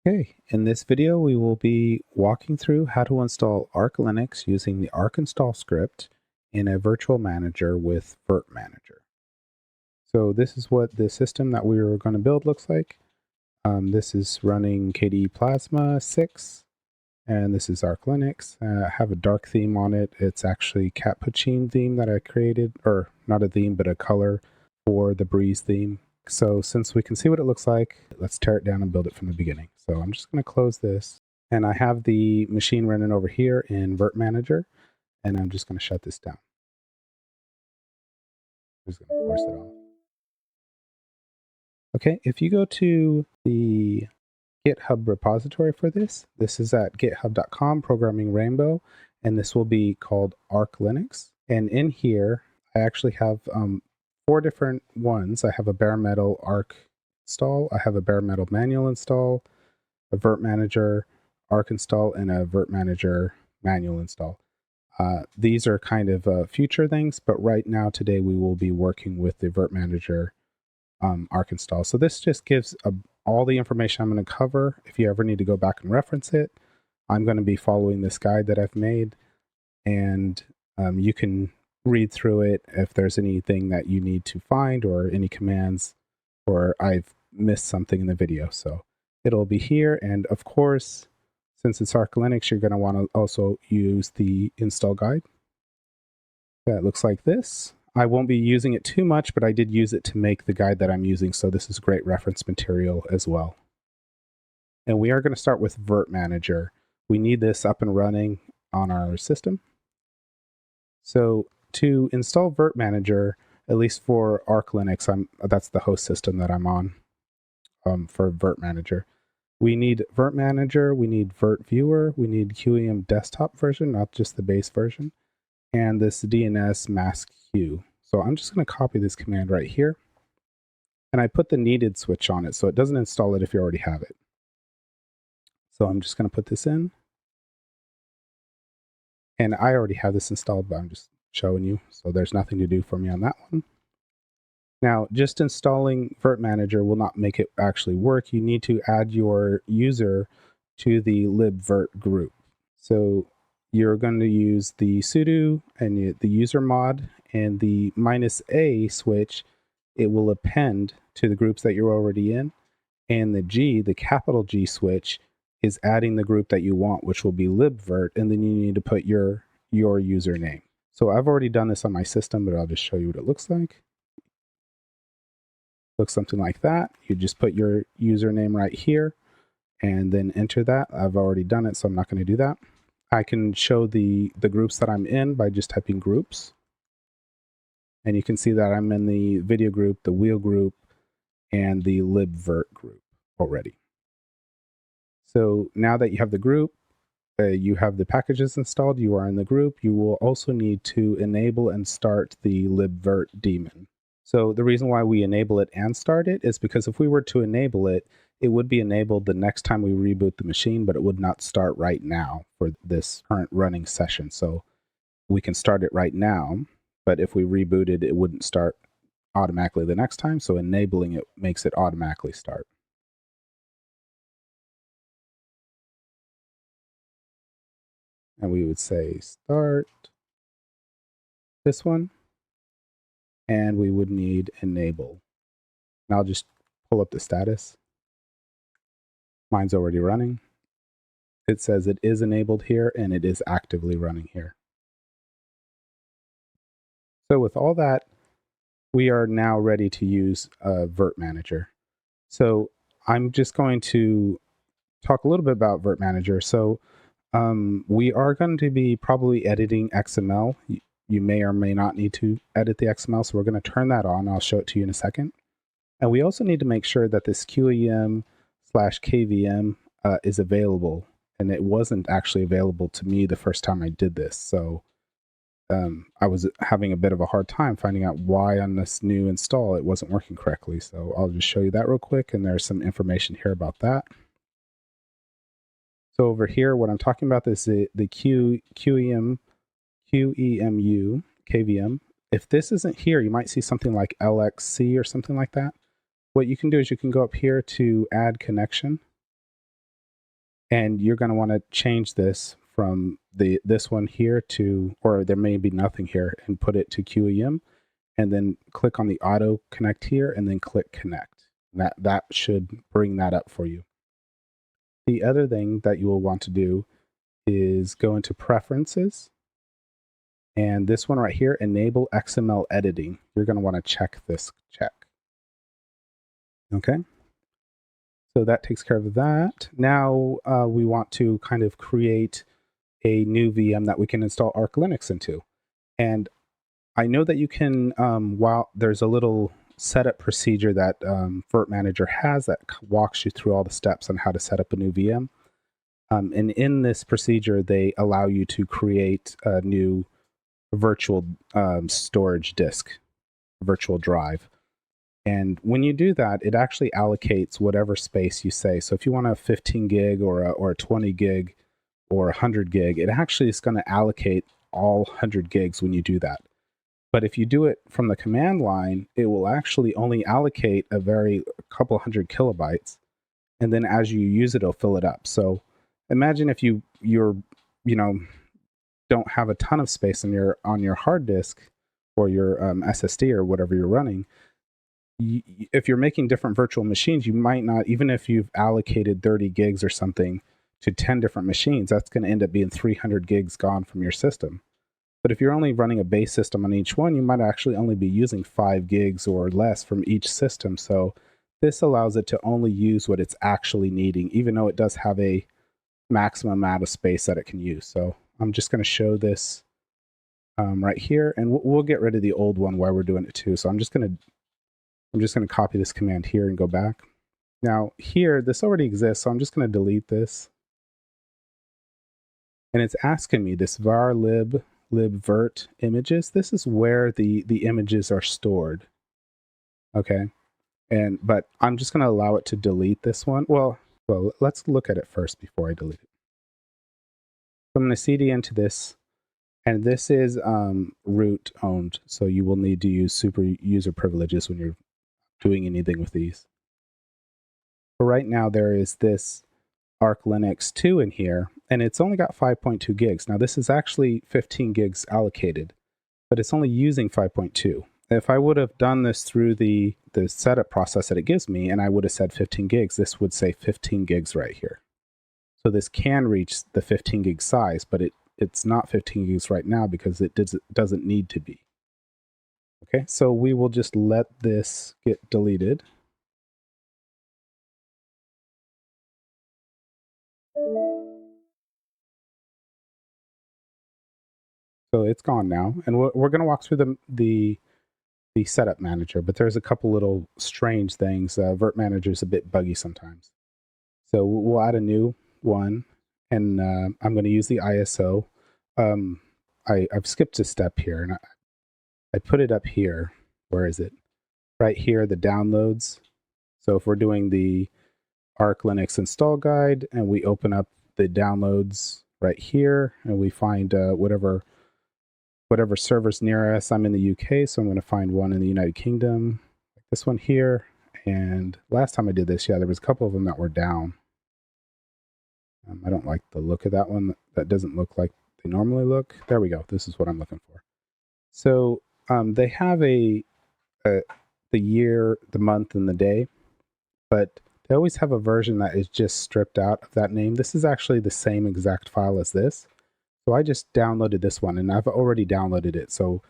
Okay, in this video we will be walking through how to install Archlinux using the archinstall script in a virtual manager with Virt-Manager. So this is what the system that we are going to build looks like. This is running KDE Plasma 6, and this is Archlinux. I have a dark theme on it. It's actually Capuchin theme that I created, or not a theme, but a color for the Breeze theme. So since we can see what it looks like, let's tear it down and build it from the beginning. So I'm just going to close this, and I have the machine running over here in Virt-Manager, and I'm just going to shut this down. I'm just going to force it off. Okay, if you go to the GitHub repository for this is at github.com, programming rainbow, and this will be called Archlinux. And in here, I actually have 4 different ones. I have a bare metal arch install, I have a bare metal manual install, a Virt-Manager arch install, and a Virt-Manager manual install. These are kind of future things, but right now, today, we will be working with the Virt-Manager arch install. So this just gives all the information I'm going to cover. If you ever need to go back and reference it, I'm going to be following this guide that I've made, and you can read through it if there's anything that you need to find or any commands, or I've missed something in the video. So it'll be here, and of course, since it's Archlinux, you're going to want to also use the install guide. That looks like this. I won't be using it too much, but I did use it to make the guide that I'm using, so this is great reference material as well. And we are going to start with Virt-Manager. We need this up and running on our system. So to install Virt-Manager, at least for Archlinux, that's the host system that I'm on for Virt-Manager. We need Virt-Manager, we need virt-viewer, we need QEM desktop version, not just the base version, and this DNS mask queue. So I'm just going to copy this command right here, and I put the needed switch on it, so it doesn't install it if you already have it. So I'm just going to put this in, and I already have this installed, but I'm just showing you, so there's nothing to do for me on that one. Now, just installing Virt-Manager will not make it actually work. You need to add your user to the libvirt group. So you're going to use the sudo and the user mod, and the -a switch, it will append to the groups that you're already in. And the G, the capital G switch, is adding the group that you want, which will be libvirt, and then you need to put your username. So I've already done this on my system, but I'll just show you what it looks like. Looks something like that. You just put your username right here and then enter that. I've already done it, so I'm not going to do that. I can show the groups that I'm in by just typing groups. And you can see that I'm in the video group, the wheel group, and the libvirt group already. So now that you have the group, you have the packages installed, you are in the group, you will also need to enable and start the libvirt daemon. So the reason why we enable it and start it is because if we were to enable it, it would be enabled the next time we reboot the machine, but it would not start right now for this current running session. So we can start it right now, but if we rebooted, it wouldn't start automatically the next time. So enabling it makes it automatically start. And we would say start this one, and we would need enable. And I'll just pull up the status. Mine's already running. It says it is enabled here, and it is actively running here. So with all that, we are now ready to use Virt-Manager. So I'm just going to talk a little bit about Virt-Manager. So we are going to be probably editing XML. You may or may not need to edit the XML, so we're going to turn that on. I'll show it to you in a second. And we also need to make sure that this QEM/KVM is available, and it wasn't actually available to me the first time I did this. So I was having a bit of a hard time finding out why on this new install it wasn't working correctly. So I'll just show you that real quick, and there's some information here about that. So over here, what I'm talking about is the QEMU, KVM. If this isn't here, you might see something like LXC or something like that. What you can do is you can go up here to add connection, And you're going to want to change this from this one here to, or there may be nothing here, and put it to QEM, and then click on the auto connect here, and then click connect. That should bring that up for you. The other thing that you will want to do is go into preferences, and this one right here, enable XML editing. You're going to want to check this check. Okay. So that takes care of that. Now we want to kind of create a new VM that we can install Archlinux into. And I know that you can, while there's a little setup procedure that Virt-Manager has that walks you through all the steps on how to set up a new VM. And in this procedure, they allow you to create a new virtual storage disk, virtual drive. And when you do that, it actually allocates whatever space you say. So if you want a 15 gig or a 20 gig or 100 gig, it actually is going to allocate all 100 gigs when you do that. But if you do it from the command line, it will actually only allocate a couple hundred kilobytes. And then as you use it, it'll fill it up. So imagine if you're don't have a ton of space on your hard disk or your SSD or whatever you're running. If you're making different virtual machines, you might not, even if you've allocated 30 gigs or something to 10 different machines, that's going to end up being 300 gigs gone from your system. But if you're only running a base system on each one, you might actually only be using 5 gigs or less from each system. So this allows it to only use what it's actually needing, even though it does have a maximum amount of space that it can use. So I'm just going to show this right here, and we'll get rid of the old one while we're doing it too. So I'm just going to copy this command here and go back. Now here, this already exists, so I'm just going to delete this. And it's asking me this var libvirt images. This is where the images are stored. Okay. But I'm just going to allow it to delete this one. Well, let's look at it first before I delete it. So I'm going to cd into this, and this is root owned. So you will need to use super user privileges when you're doing anything with these. But right now there is this Archlinux 2 in here, and it's only got 5.2 gigs. Now this is actually 15 gigs allocated, but it's only using 5.2. If I would have done this through the setup process that it gives me, and I would have said 15 gigs, this would say 15 gigs right here. So this can reach the 15 gig size, but it's not 15 gigs right now because it doesn't need to be. Okay, so we will just let this get deleted. So it's gone now, and we're going to walk through the setup manager, but there's a couple little strange things. Virt-Manager is a bit buggy sometimes. So we'll add a new one, and I'm going to use the ISO. I've skipped a step here, and I put it up here. Where is it? Right here, the downloads. So if we're doing the Archlinux install guide, and we open up the downloads right here, and we find whatever server's near us. I'm in the UK, so I'm going to find one in the United Kingdom, like this one here. And last time I did this, yeah, there was a couple of them that were down. I don't like the look of that one. That doesn't look like they normally look. There we go. This is what I'm looking for. So they have the year, the month, and the day, but they always have a version that is just stripped out of that name. This is actually the same exact file as this. So I just downloaded this one, and I've already downloaded it. So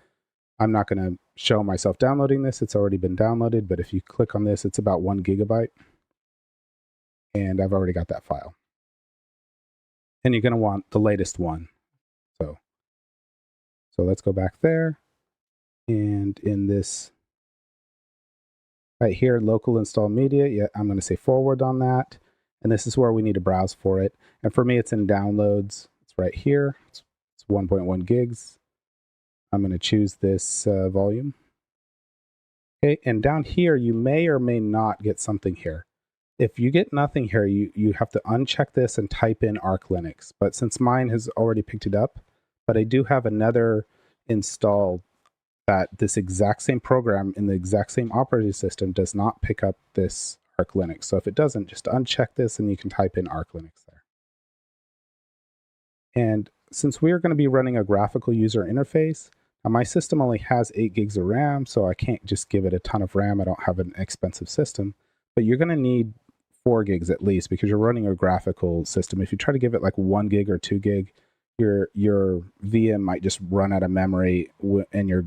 I'm not going to show myself downloading this. It's already been downloaded, but if you click on this, it's about 1 gigabyte. And I've already got that file. And you're going to want the latest one. So let's go back there. And in this right here, local install media, yeah, I'm going to say forward on that. And this is where we need to browse for it. And for me, it's in downloads. It's right here. It's 1.1 gigs. I'm going to choose this volume. Okay, and down here, you may or may not get something here. If you get nothing here, you have to uncheck this and type in Archlinux. But since mine has already picked it up, but I do have another installed that this exact same program in the exact same operating system does not pick up this Archlinux. So if it doesn't, just uncheck this and you can type in Archlinux there. And since we are going to be running a graphical user interface, now my system only has 8 gigs of RAM, so I can't just give it a ton of RAM. I don't have an expensive system, but you're going to need 4 gigs at least because you're running a graphical system. If you try to give it like 1 gig or 2 gig, your VM might just run out of memory, and your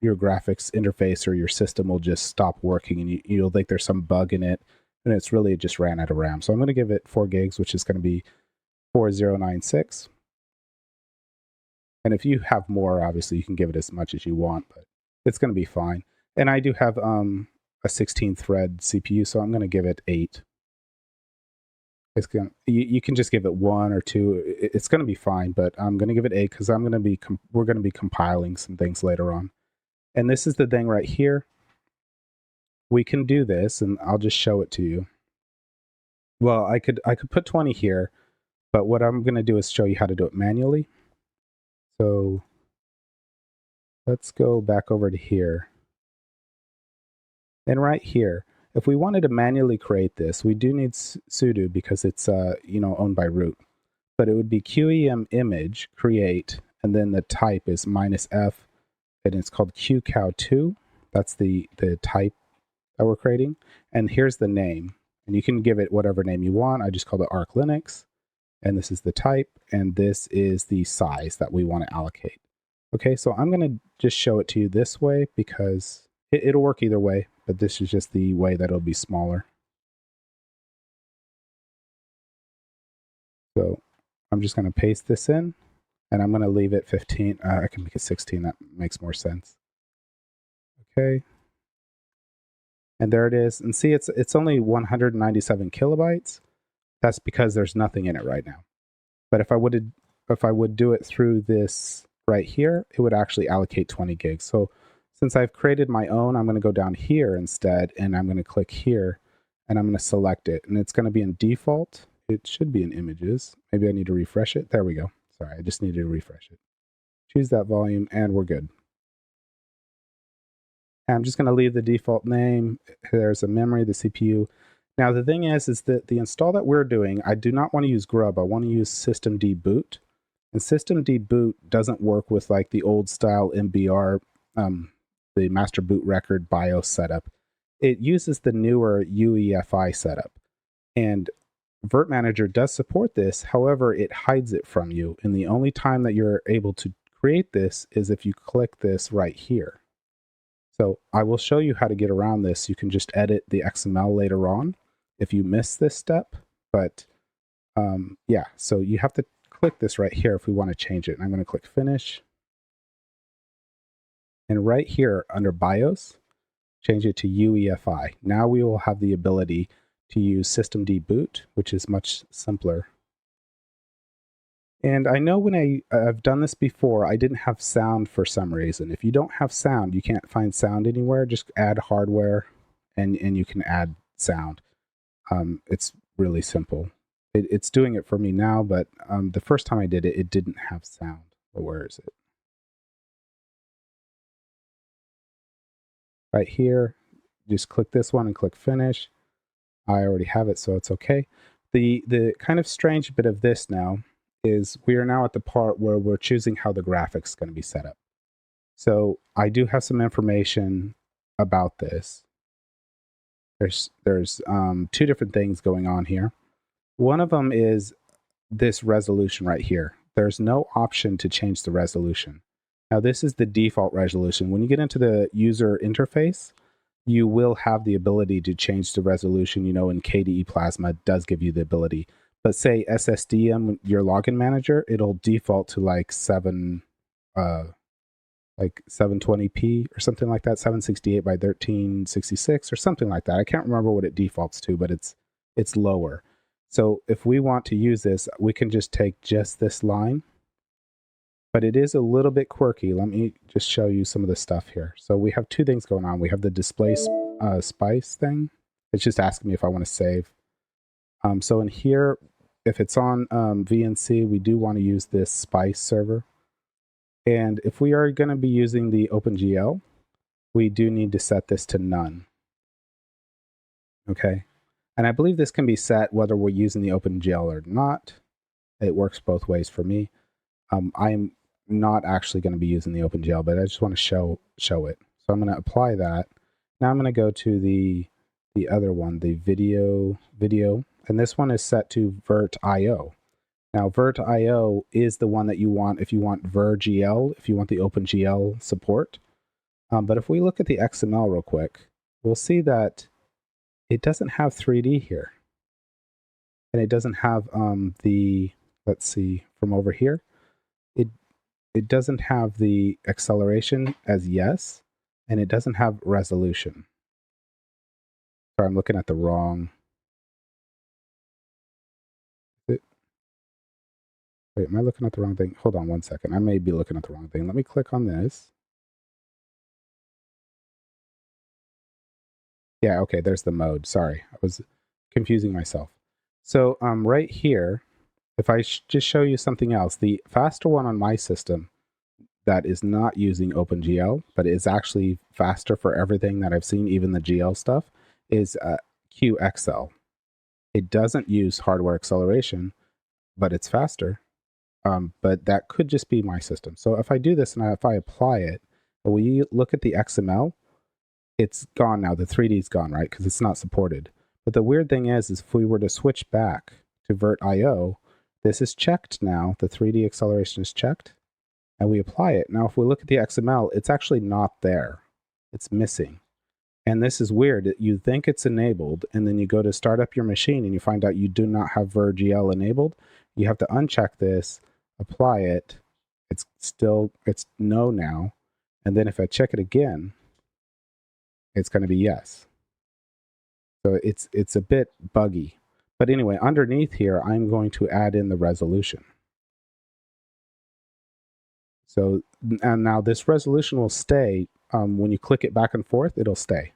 graphics interface or your system will just stop working, and you'll think there's some bug in it, and it's really just ran out of RAM. So I'm going to give it 4 gigs, which is going to be 4096. And if you have more, obviously you can give it as much as you want, but it's going to be fine. And I do have a 16 thread CPU, so I'm going to give it 8. It's going you can just give it 1 or 2. It's going to be fine, but I'm going to give it 8 because we're going to be compiling some things later on. And this is the thing right here. We can do this, and I'll just show it to you. Well, I could put 20 here, but what I'm going to do is show you how to do it manually. So let's go back over to here. And right here, if we wanted to manually create this, we do need sudo because it's owned by root. But it would be qem image create, and then the type is -f, and it's called qcow2. That's the type that we're creating. And here's the name. And you can give it whatever name you want. I just called it Archlinux. And this is the type, and this is the size that we want to allocate. Okay, so I'm going to just show it to you this way because it'll work either way, but this is just the way that it'll be smaller. So I'm just going to paste this in, and I'm going to leave it 15. I can make it 16. That makes more sense. Okay. And there it is. And see, it's only 197 kilobytes. That's because there's nothing in it right now. But if I would do it through this right here, it would actually allocate 20 gigs. So since I've created my own, I'm going to go down here instead, and I'm going to click here, and I'm going to select it. And it's going to be in default. It should be in images. Maybe I need to refresh it. There we go. Sorry, I just needed to refresh it. Choose that volume, and we're good. And I'm just going to leave the default name. There's a memory, the CPU. Now, the thing is that the install that we're doing, I do not want to use grub. I want to use systemd boot. And systemd boot doesn't work with like the old style MBR, the master boot record BIOS setup. It uses the newer UEFI setup. And Virt-Manager does support this. However, it hides it from you. And the only time that you're able to create this is if you click this right here. So I will show you how to get around this. You can just edit the XML later on if you miss this step. But yeah, so you have to click this right here if we want to change it. And I'm going to click finish. And right here under BIOS, change it to UEFI. Now we will have the ability to use systemd boot, which is much simpler. And I know when I've done this before, I didn't have sound for some reason. If you don't have sound, you can't find sound anywhere, just add hardware and you can add sound. It's really simple. It's doing it for me now, but the first time I did it, it didn't have sound. But where is it? Right here, just click this one and click finish. I already have it, so it's okay. The kind of strange bit of this now is we are now at the part where we're choosing how the graphics is going to be set up. So I do have some information about this. There's 2 different things going on here. One of them is this resolution right here. There's no option to change the resolution. Now this is the default resolution. When you get into the user interface, you will have the ability to change the resolution. You know, in KDE Plasma, it does give you the ability. But say SSDM, your login manager, it'll default to like 720p or something like that, 768 by 1366 or something like that. I can't remember what it defaults to, but it's lower. So if we want to use this, we can just take just this line. But it is a little bit quirky. Let me just show you some of the stuff here. So we have 2 things going on. We have the display spice thing. It's just asking me if I want to save. So in here, if it's on VNC, we do want to use this spice server. And if we are going to be using the OpenGL, we do need to set this to none. Okay. And I believe this can be set whether we're using the OpenGL or not. It works both ways for me. I'm not actually going to be using the OpenGL, but I just want to show it. So I'm going to apply that. Now I'm going to go to the other one, the video, and this one is set to virt-io. Now virt-io is the one that you want if you want vir-gl, if you want the OpenGL support. But if we look at the XML real quick, we'll see that it doesn't have 3D here. And it doesn't have let's see, from over here, it doesn't have the acceleration as yes, and it doesn't have resolution. Sorry, I'm looking at the wrong. Wait, am I looking at the wrong thing? Hold on one second. I may be looking at the wrong thing. Let me click on this. Yeah, okay, there's the mode. Sorry, I was confusing myself. So right here, if I just show you something else, the faster one on my system that is not using OpenGL, but is actually faster for everything that I've seen, even the GL stuff, is QXL. It doesn't use hardware acceleration, but it's faster. But that could just be my system. So if I do this and if I apply it, when you look at the XML, it's gone now. The 3D is gone, right? Because it's not supported. But the weird thing is if we were to switch back to virt-io, this is checked now. The 3D acceleration is checked. And we apply it. Now, if we look at the XML, it's actually not there. It's missing. And this is weird. You think it's enabled, and then you go to start up your machine, and you find out you do not have vir-gl enabled. You have to uncheck this, apply it. It's no now. And then if I check it again, it's going to be yes. So it's a bit buggy. But anyway, underneath here, I'm going to add in the resolution. So, and now this resolution will stay. When you click it back and forth, it'll stay.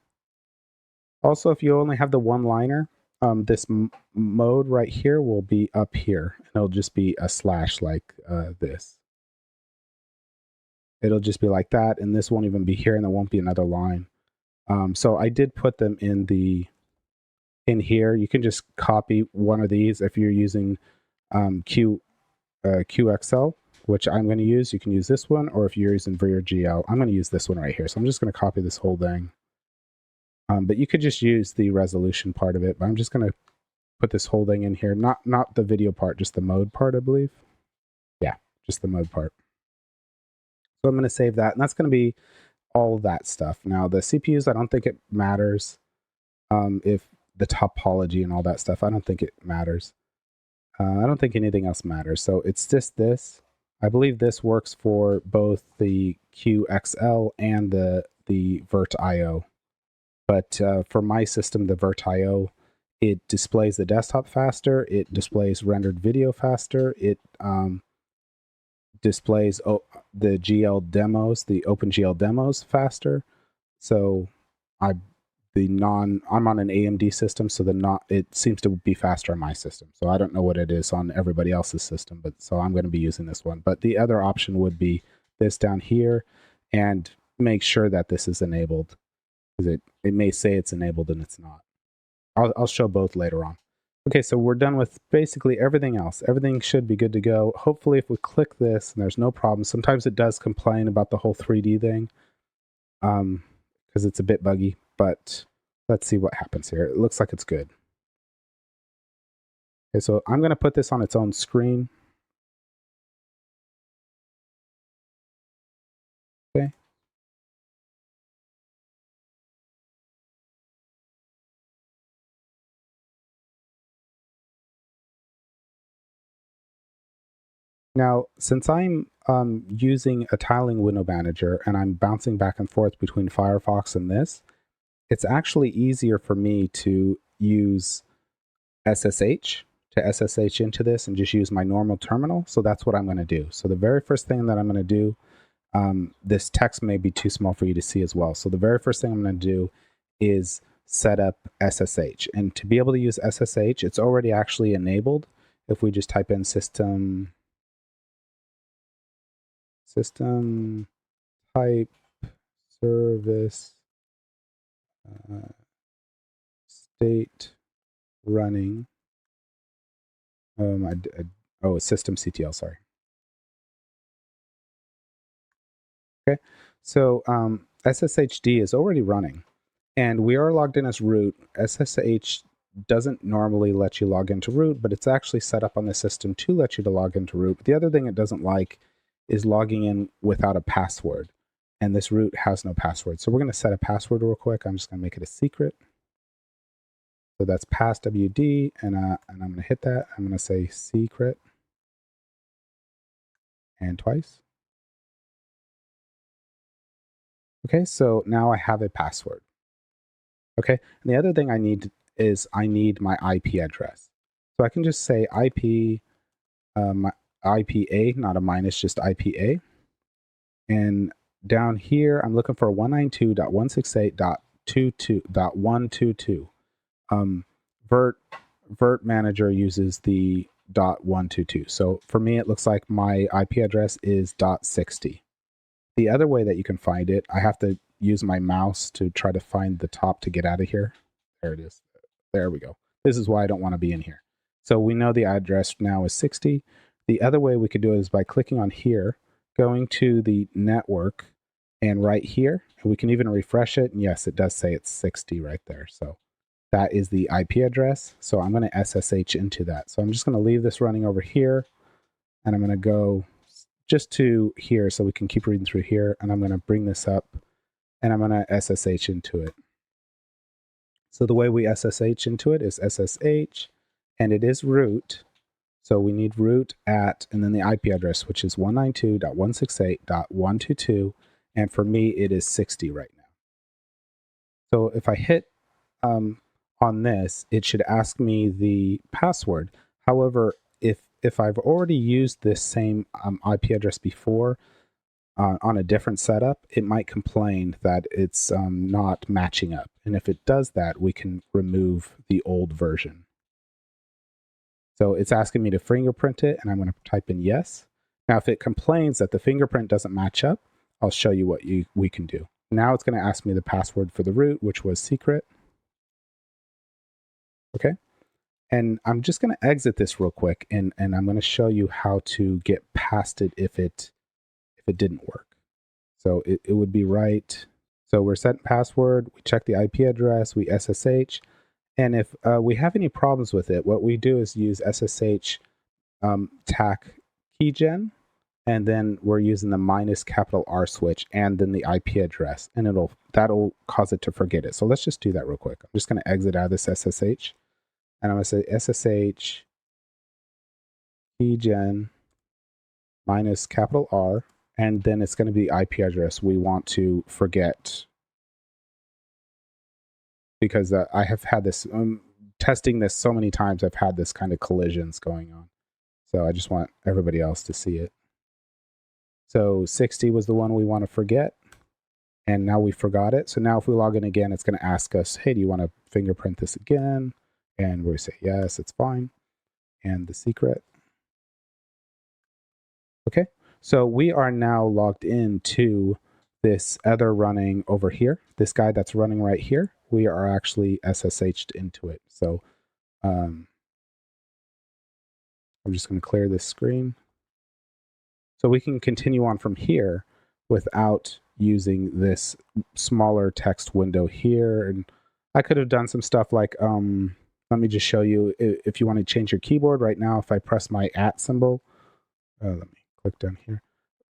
Also, if you only have the one-liner, this mode right here will be up here. And it'll just be a slash like this. It'll just be like that, and this won't even be here, and there won't be another line. So I did put them in here. You can just copy one of these if you're using QXL, which I'm going to use. You can use this one, or if you're using vir-gl, I'm going to use this one right here. So I'm just going to copy this whole thing. But you could just use the resolution part of it. But I'm just going to put this whole thing in here. Not the video part, just the mode part, I believe. Yeah, just the mode part. So I'm going to save that, and that's going to be all of that stuff. Now the CPUs, I don't think it matters. If the topology and all that stuff, I don't think it matters. I don't think anything else matters. So it's just this. I believe this works for both the QXL and the virt-io. But for my system, the virt-io, it displays the desktop faster. It displays rendered video faster. It displays the GL demos, the OpenGL demos faster. So I'm on an AMD system, so it seems to be faster on my system. So I don't know what it is on everybody else's system, but so I'm going to be using this one. But the other option would be this down here, and make sure that this is enabled, because it may say it's enabled and it's not. I'll show both later on. Okay, so we're done with basically everything else. Everything should be good to go. Hopefully, if we click this and there's no problem, sometimes it does complain about the whole 3D thing, because it's a bit buggy, but let's see what happens here. It looks like it's good. Okay, so I'm going to put this on its own screen. Okay. Now, since I'm using a tiling window manager and I'm bouncing back and forth between Firefox and this, it's actually easier for me to use SSH, to SSH into this and just use my normal terminal. So that's what I'm going to do. So the very first thing that I'm going to do, this text may be too small for you to see as well. So the very first thing I'm going to do is set up SSH. And to be able to use SSH, it's already actually enabled. If we just type in system type service state running. Oh, it's systemctl, sorry. Okay, so SSHD is already running, and we are logged in as root. SSH doesn't normally let you log into root, but it's actually set up on the system to let you to log into root. But the other thing it doesn't like is logging in without a password, and this root has no password. So we're going to set a password real quick. I'm just going to make it a secret. So that's passwd, and I'm going to hit that. I'm going to say secret, and twice. Okay, so now I have a password. Okay, and the other thing I need is I need my IP address. So I can just say IP, IPA, not a minus, just IPA. And down here, I'm looking for 192.168.22.122. Virt-Manager uses the .122. So for me, it looks like my IP address is .60. The other way that you can find it, I have to use my mouse to try to find the top to get out of here. There it is. There we go. This is why I don't want to be in here. So we know the address now is 60. The other way we could do it is by clicking on here, going to the network, and right here, and we can even refresh it. And yes, it does say it's 60 right there. So that is the IP address. So I'm going to SSH into that. So I'm just going to leave this running over here, and I'm going to go just to here so we can keep reading through here. And I'm going to bring this up, and I'm going to SSH into it. So the way we SSH into it is SSH, and it is root. So we need root at, and then the IP address, which is 192.168.122. And for me, it is 60 right now. So if I hit on this, it should ask me the password. However, if I've already used this same IP address before on a different setup, it might complain that it's not matching up. And if it does that, we can remove the old version. So it's asking me to fingerprint it, and I'm going to type in yes. Now, if it complains that the fingerprint doesn't match up, I'll show you what we can do. Now it's going to ask me the password for the root, which was secret. Okay. And I'm just going to exit this real quick, and I'm going to show you how to get past it if it didn't work. So it would be right. So we're setting password, we check the IP address, we SSH, and if we have any problems with it, what we do is use SSH TAC keygen, and then we're using the -R switch and then the IP address, and that'll cause it to forget it. So let's just do that real quick. I'm just going to exit out of this SSH, and I'm going to say SSH keygen -R, and then it's going to be the IP address we want to forget, because I have had this testing this so many times. I've had this kind of collisions going on, so I just want everybody else to see it. So 60 was the one we want to forget, and now we forgot it. So now if we log in again, it's going to ask us, hey, do you want to fingerprint this again? And we say yes, it's fine. And the secret. Okay, so we are now logged into this other running over here. This guy that's running right here, we are actually SSH'd into it. So I'm just going to clear this screen. So we can continue on from here without using this smaller text window here. And I could have done some stuff like, let me just show you, if you want to change your keyboard right now, if I press my @ symbol, let me click down here.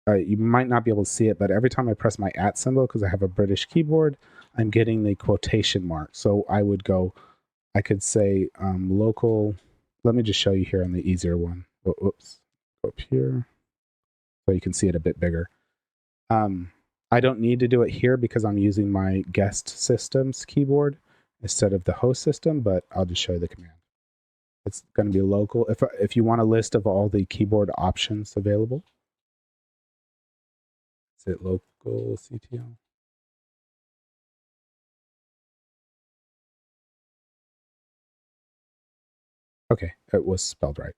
You might not be able to see it, but every time I press my @ symbol, because I have a British keyboard, I'm getting the quotation mark. So I could say local, let me just show you here on the easier one. Oops, go up here so you can see it a bit bigger. I don't need to do it here because I'm using my guest system's keyboard instead of the host system, but I'll just show you the command. It's going to be local. If you want a list of all the keyboard options available, is it local CTL? Okay, it was spelled right.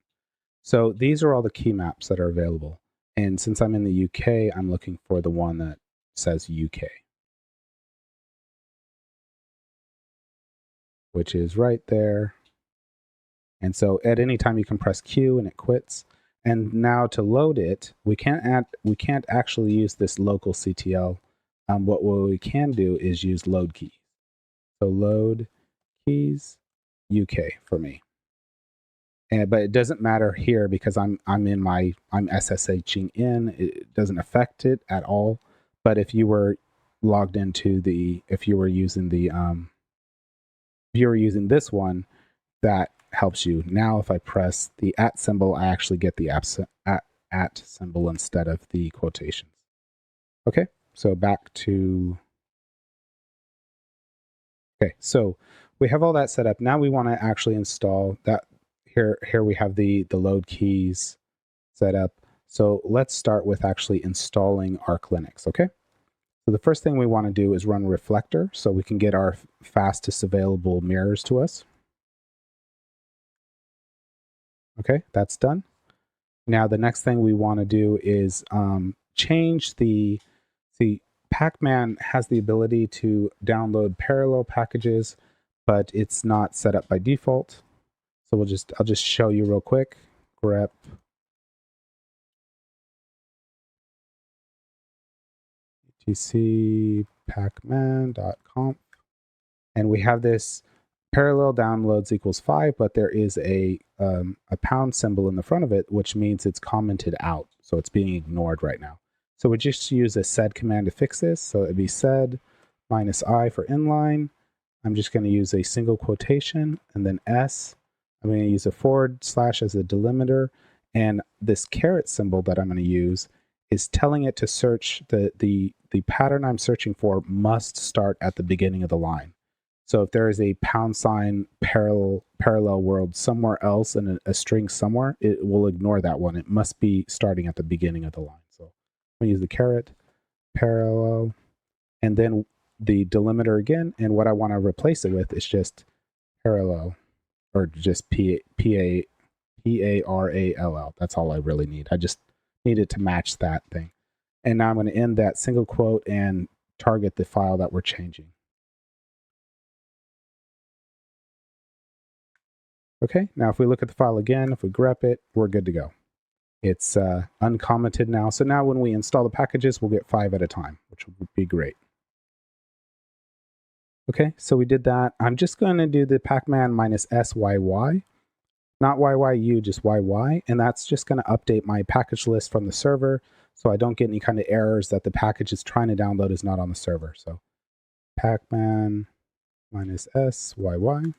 So these are all the key maps that are available. And since I'm in the UK, I'm looking for the one that says UK, which is right there. And so at any time you can press Q and it quits. And now to load it, we can't actually use this local CTL. What we can do is use load keys. So load keys UK for me. But it doesn't matter here because I'm SSHing in. It doesn't affect it at all. But if you were logged into if you were using this one, that helps you. Now, if I press the @ symbol, I actually get the at symbol instead of the quotations. Okay, so back to. Okay, so we have all that set up. Now we want to actually install that. Here we have the load keys set up. So let's start with actually installing Archlinux, okay? So the first thing we want to do is run reflector so we can get our fastest available mirrors to us. Okay, that's done. Now the next thing we want to do is change the Pacman has the ability to download parallel packages, but it's not set up by default. So I'll just show you real quick. Grep etc pacman.conf, and we have this parallel downloads equals 5, but there is a pound symbol in the front of it, which means it's commented out, so it's being ignored right now. So we just use a sed command to fix this. So it'd be sed -i for inline. I'm just going to use a single quotation and then s. I'm going to use a / as a delimiter, and this caret symbol that I'm going to use is telling it to search the pattern I'm searching for must start at the beginning of the line. So if there is a # parallel world somewhere else in a string somewhere, it will ignore that one. It must be starting at the beginning of the line. So I'm going to use the caret parallel and then the delimiter again. And what I want to replace it with is just parallel, or just P-A-R-A-L-L. That's all I really need. I just need it to match that thing. And now I'm going to end that single quote and target the file that we're changing. Okay, now if we look at the file again, if we grep it, we're good to go. It's uncommented now. So now when we install the packages, we'll get 5 at a time, which would be great. Okay, so we did that. I'm just going to do the pacman -syy, not YYU, just YY, and that's just going to update my package list from the server so I don't get any kind of errors that the package is trying to download is not on the server. So pacman -syy.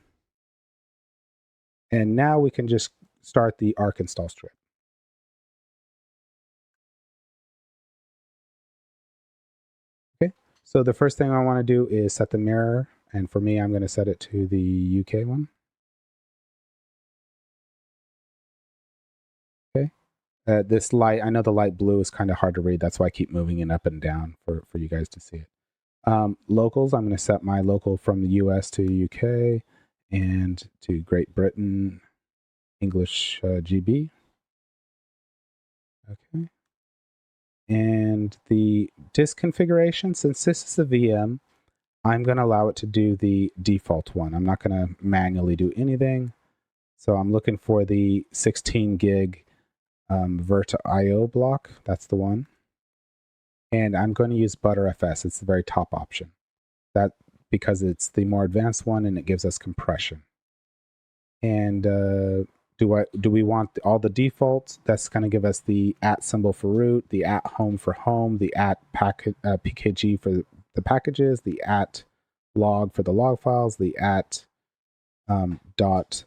And now we can just start the archinstall strip. Okay, so the first thing I want to do is set the mirror. And for me, I'm going to set it to the UK one. Okay. This light, I know the light blue is kind of hard to read. That's why I keep moving it up and down for you guys to see it. Locals, I'm going to set my local from the US to UK and to Great Britain, English GB. Okay. And the disk configuration, since this is a VM, I'm going to allow it to do the default one. I'm not going to manually do anything. So I'm looking for the 16 gig Virt-IO block. That's the one. And I'm going to use Btrfs. It's the very top option. That because it's the more advanced one and it gives us compression. And do we want all the defaults? That's going to give us the @ symbol for root, the @ home for home, the @ pkg for the packages, the @ log for the log files, the @ dot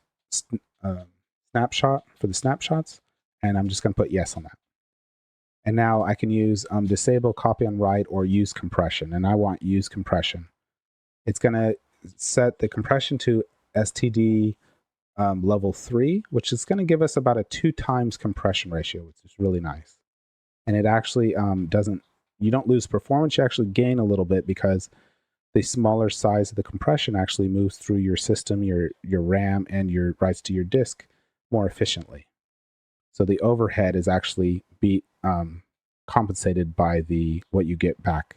snapshot for the snapshots, and I'm just going to put yes on that. And now I can use disable copy on write or use compression, and I want use compression. It's going to set the compression to STD level 3, which is going to give us about a 2x compression ratio, which is really nice. And it actually you don't lose performance, you actually gain a little bit because the smaller size of the compression actually moves through your system, your RAM, and your writes to your disk more efficiently. So the overhead is actually compensated by what you get back.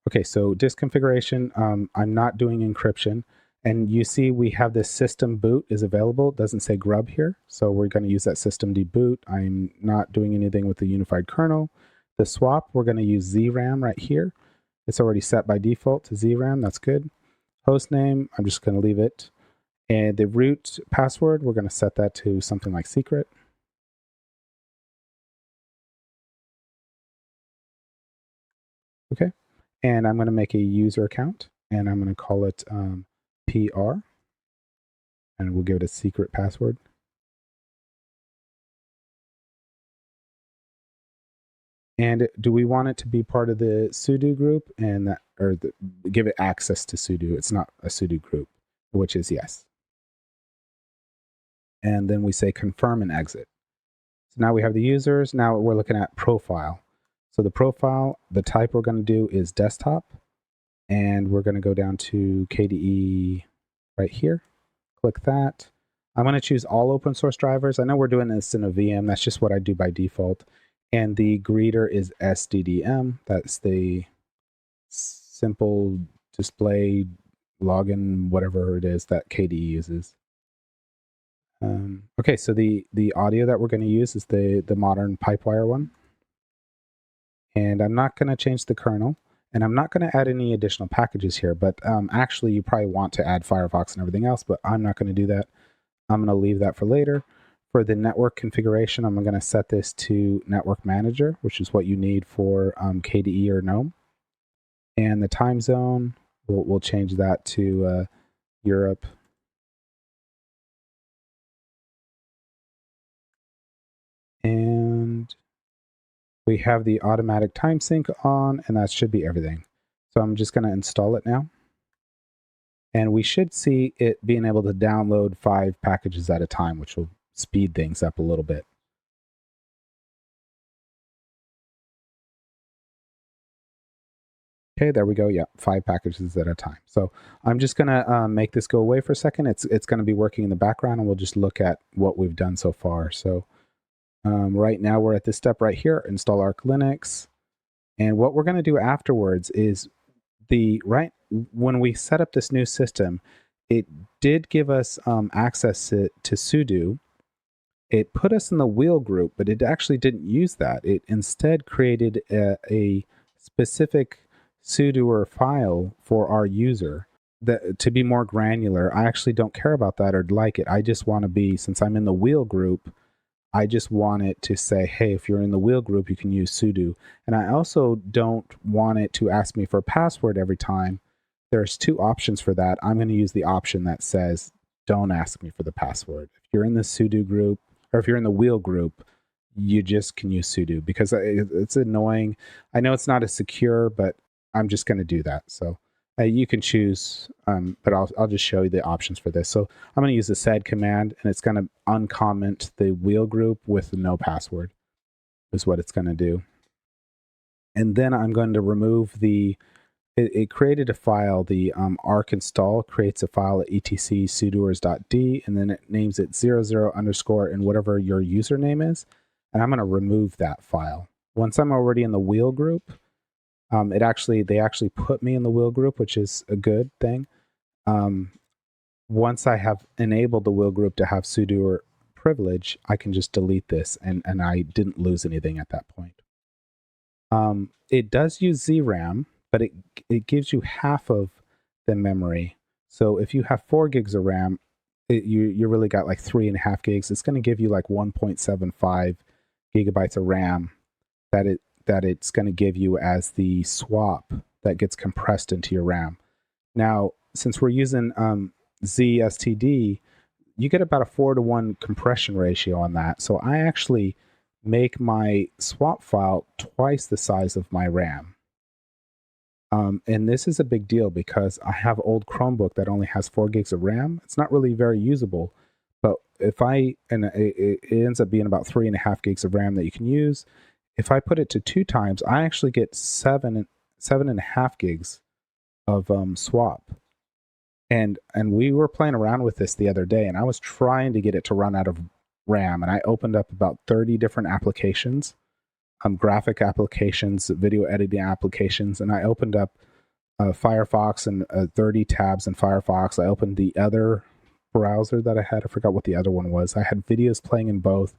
Okay, so disk configuration, I'm not doing encryption. And you see we have this system boot is available. It doesn't say grub here. So we're going to use that system dboot. I'm not doing anything with the unified kernel. The swap, we're going to use ZRAM right here. It's already set by default to ZRAM. That's good. Hostname, I'm just going to leave it. And the root password, we're going to set that to something like secret. Okay. And I'm going to make a user account, and I'm going to call it PR. And we'll give it a secret password. And do we want it to be part of the sudo group and that, or give it access to sudo? It's not a sudo group, which is yes. And then we say confirm and exit. So now we have the users. Now we're looking at profile. So the profile, the type we're going to do is desktop. And we're going to go down to KDE right here. Click that. I'm going to choose all open source drivers. I know we're doing this in a VM. That's just what I do by default. And the greeter is SDDM. That's the simple display login, whatever it is that KDE uses. Okay, so the audio that we're going to use is the modern Pipewire one. And I'm not going to change the kernel. And I'm not going to add any additional packages here. But actually, you probably want to add Firefox and everything else. But I'm not going to do that. I'm going to leave that for later. For the network configuration, I'm going to set this to Virt-Manager, which is what you need for KDE or GNOME. And the time zone, we'll change that to Europe. And we have the automatic time sync on, and that should be everything. So I'm just going to install it now. And we should see it being able to download 5 packages at a time, which will speed things up a little bit. Okay, there we go. Yeah, 5 packages at a time. So I'm just going to make this go away for a second. It's going to be working in the background, and we'll just look at what we've done so far. So right now we're at this step right here, install Archlinux. And what we're going to do afterwards is when we set up this new system, it did give us access to sudo. It put us in the wheel group, but it actually didn't use that. It instead created a specific sudo file for our user. To be more granular, I actually don't care about that or like it. I just want to be, since I'm in the wheel group, I just want it to say, hey, if you're in the wheel group, you can use sudo. And I also don't want it to ask me for a password every time. There's 2 options for that. I'm going to use the option that says, don't ask me for the password. If you're in the sudo group, or if you're in the wheel group, you just can use sudo, because it's annoying. I know it's not as secure, but I'm just going to do that. So you can choose, but I'll just show you the options for this. So I'm going to use the sed command, and it's going to uncomment the wheel group with no password is what it's going to do. And then I'm going to remove it created a file, the archinstall creates a file at etc sudoers.d, and then it names it 00 underscore and whatever your username is. And I'm going to remove that file. Once I'm already in the wheel group, they actually put me in the wheel group, which is a good thing. Once I have enabled the wheel group to have sudo privilege, I can just delete this, and I didn't lose anything at that point. It does use ZRAM, but it gives you half of the memory. So if you have 4 gigs of RAM, you really got like 3.5 gigs. It's going to give you like 1.75 gigabytes of RAM that it's going to give you as the swap that gets compressed into your RAM. Now, since we're using ZSTD, you get about a 4-to-1 compression ratio on that. So I actually make my swap file twice the size of my RAM. And this is a big deal because I have an old Chromebook that only has 4 gigs of RAM. It's not really very usable, but it ends up being about 3.5 gigs of RAM that you can use. If I put it to 2 times, I actually get 7.5 gigs of swap. And we were playing around with this the other day, and I was trying to get it to run out of RAM, and I opened up about 30 different applications, graphic applications, video editing applications, and I opened up Firefox and 30 tabs in Firefox. I opened the other browser that I had. I forgot what the other one was. I had videos playing in both.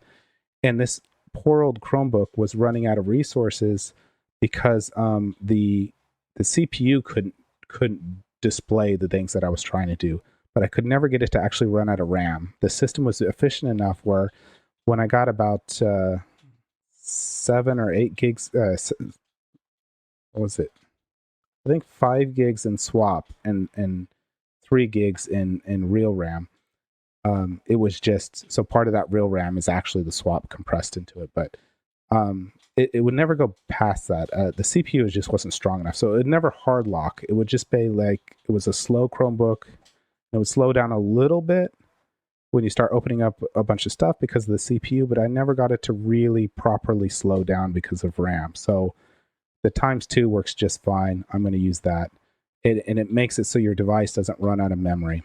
And this poor old Chromebook was running out of resources because the CPU couldn't display the things that I was trying to do. But I could never get it to actually run out of RAM. The system was efficient enough where when I got about 7 or 8 gigs, what was it? I think 5 gigs in swap and 3 gigs in real RAM. It was just, so part of that real RAM is actually the swap compressed into it, but it would never go past that. The CPU just wasn't strong enough, so it would never hard lock. It would just be like, it was a slow Chromebook. It would slow down a little bit when you start opening up a bunch of stuff because of the CPU, but I never got it to really properly slow down because of RAM. So the ×2 works just fine. I'm going to use that. And it makes it so your device doesn't run out of memory.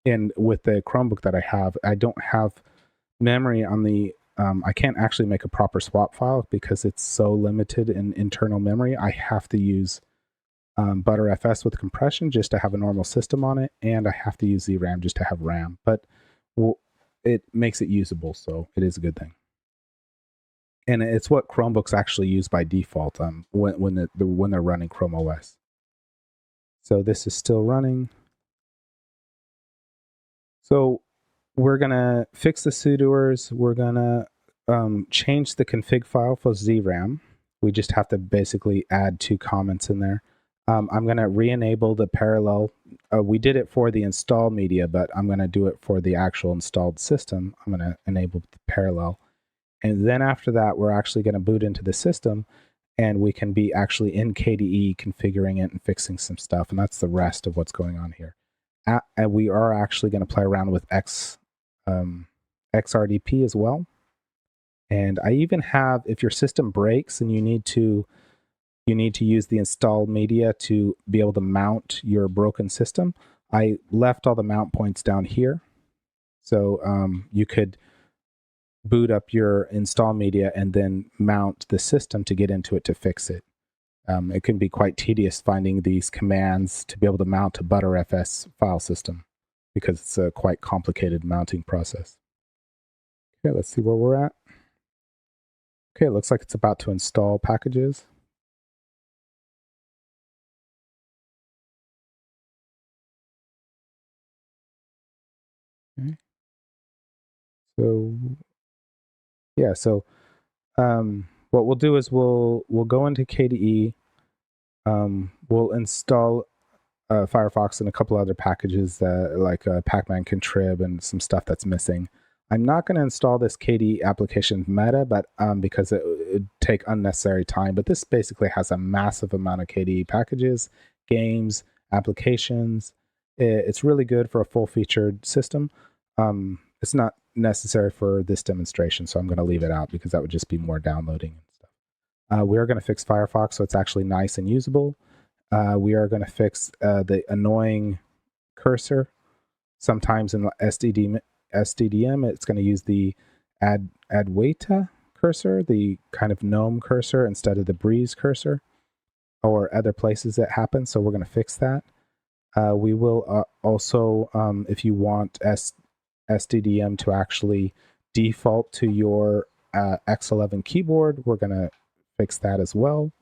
And with the Chromebook that I have, I don't have memory on the, I can't actually make a proper swap file because it's so limited in internal memory. I have to use ButterFS with compression just to have a normal system on it, and I have to use ZRAM just to have RAM. But it makes it usable, so it is a good thing. And it's what Chromebooks actually use by default when they're running Chrome OS. So this is still running. So we're gonna fix the sudoers. We're gonna change the config file for ZRAM. We just have to basically add 2 comments in there. I'm gonna re-enable the parallel. We did it for the install media, but I'm gonna do it for the actual installed system. I'm gonna enable the parallel. And then after that, we're actually gonna boot into the system and we can be actually in KDE configuring it and fixing some stuff. And that's the rest of what's going on here. And we are actually going to play around with Xrdp as well. And I even have, if your system breaks and you need to use the install media to be able to mount your broken system, I left all the mount points down here. So you could boot up your install media and then mount the system to get into it to fix it. It can be quite tedious finding these commands to be able to mount a ButterFS file system because it's a quite complicated mounting process. Okay, let's see where we're at. Okay, it looks like it's about to install packages. Okay. So, yeah, so what we'll do is we'll go into KDE. We'll install Firefox and a couple other packages like Pacman Contrib and some stuff that's missing. I'm not going to install this KDE application meta, but because it would take unnecessary time. But this basically has a massive amount of KDE packages, games, applications. It's really good for a full-featured system. It's not necessary for this demonstration, so I'm going to leave it out because that would just be more downloading and stuff. We are going to fix Firefox so it's actually nice and usable. We are going to fix the annoying cursor. Sometimes in SDDM, it's going to use the Adwaita cursor, the kind of GNOME cursor instead of the Breeze cursor, or other places that happen. So we're going to fix that. We will also, if you want SDDM to actually default to your X11 keyboard, we're going to fix that as well.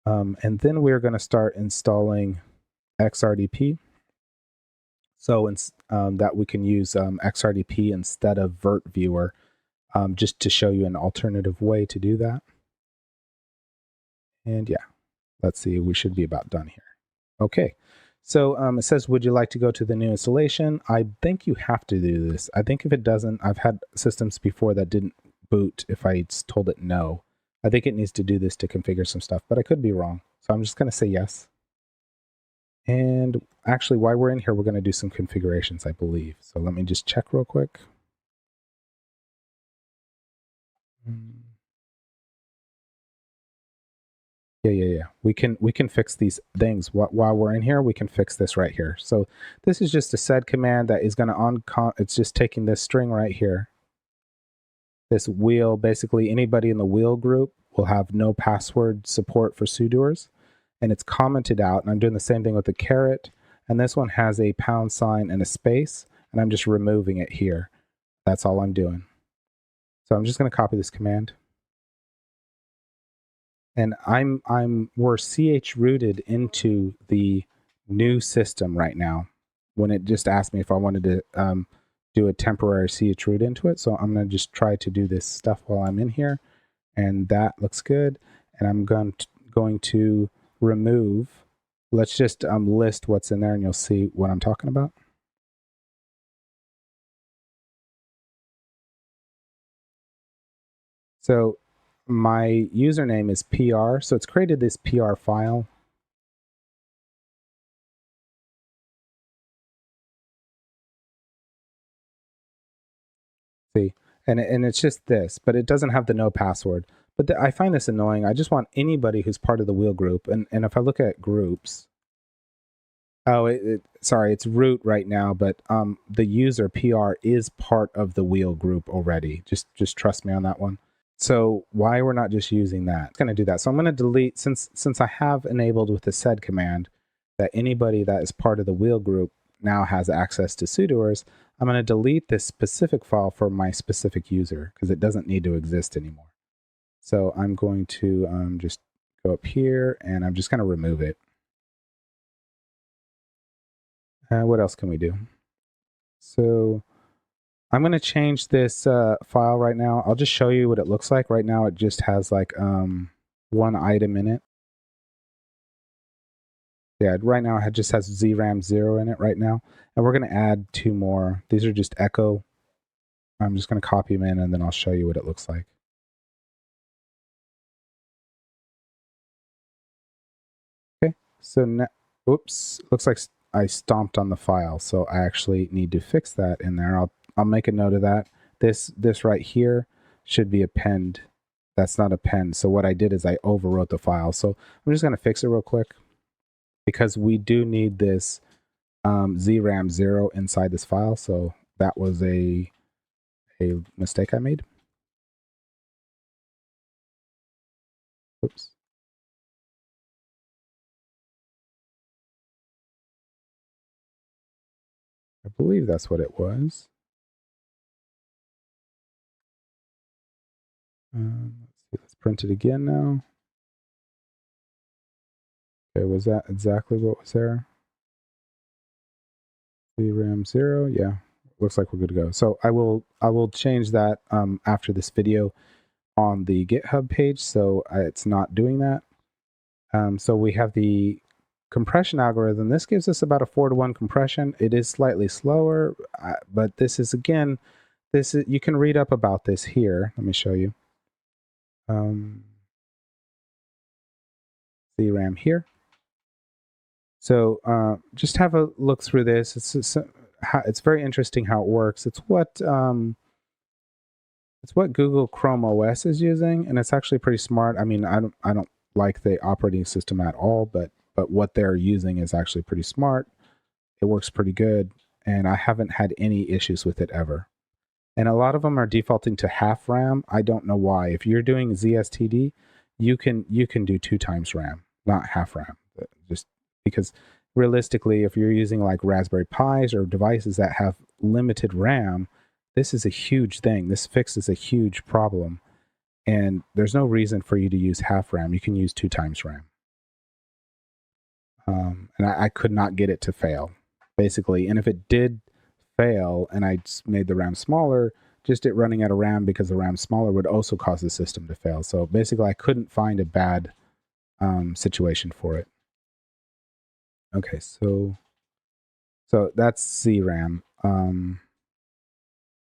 And then we're going to start installing Xrdp. So that we can use Xrdp instead of virt-viewer, just to show you an alternative way to do that. And yeah, let's see, we should be about done here. Okay, so it says, would you like to go to the new installation? I think you have to do this. I think if it doesn't, I've had systems before that didn't boot if I told it no. I think it needs to do this to configure some stuff, but I could be wrong. So I'm just going to say yes. And actually, while we're in here, we're going to do some configurations, I believe. So let me just check real quick. Yeah. We can fix these things while we're in here. We can fix this right here. So this is just a sed command that is going to it's just taking this string right here. This wheel, basically anybody in the wheel group will have no password support for sudoers. and it's commented out. And I'm doing the same thing with the caret. And this one has a pound sign and a space, and I'm just removing it here. That's all I'm doing. So I'm just going to copy this command. And we're ch rooted into the new system right now when it just asked me if I wanted to do a temporary ch root into it. So I'm going to just try to do this stuff while I'm in here, and that looks good. And I'm going to remove. Let's just list what's in there, and you'll see what I'm talking about. So my username is PR, so it's created this PR file. See, and it's just this, but it doesn't have the no password. But I find this annoying. I just want anybody who's part of the wheel group, and if I look at groups, oh, sorry, it's root right now, but the user PR is part of the wheel group already. Just trust me on that one. So why we're not just using that? It's going to do that. So I'm going to delete, since I have enabled with the sed command that anybody that is part of the wheel group now has access to sudoers, I'm going to delete this specific file for my specific user because it doesn't need to exist anymore. So I'm going to just go up here and I'm just going to remove it. What else can we do? So I'm going to change this file right now. I'll just show you what it looks like. Right now it just has like one item in it. Yeah, right now it just has ZRAM0 in it right now. And we're going to add 2 more. These are just echo. I'm just going to copy them in and then I'll show you what it looks like. Okay, so now, oops, looks like I stomped on the file. So I actually need to fix that in there. I'll make a note of that. This right here should be append. That's not append. So what I did is I overwrote the file. So I'm just going to fix it real quick because we do need this ZRAM0 inside this file. So that was a mistake I made. Oops. I believe that's what it was. Let's see, let's print it again now. Okay, was that exactly what was there? VRAM0, yeah. Looks like we're good to go. So I will change that after this video on the GitHub page, so it's not doing that. So we have the compression algorithm. This gives us about a 4-to-1 compression. It is slightly slower, but this is, again, you can read up about this here. Let me show you. VRAM here. So just have a look through this. It's very interesting how it works. It's what Google Chrome OS is using, and it's actually pretty smart. I mean, I don't like the operating system at all, but what they're using is actually pretty smart. It works pretty good, and I haven't had any issues with it ever. And a lot of them are defaulting to half RAM. I don't know why. If you're doing ZSTD, you can do 2 times RAM, not half RAM. Just because realistically, if you're using like Raspberry Pis or devices that have limited RAM, this is a huge thing. This fixes a huge problem. And there's no reason for you to use half RAM. You can use 2 times RAM. And I could not get it to fail, basically. And if it did fail and I made the RAM smaller, just it running out of RAM because the RAM's smaller would also cause the system to fail. So basically, I couldn't find a bad situation for it. Okay, so that's ZRAM.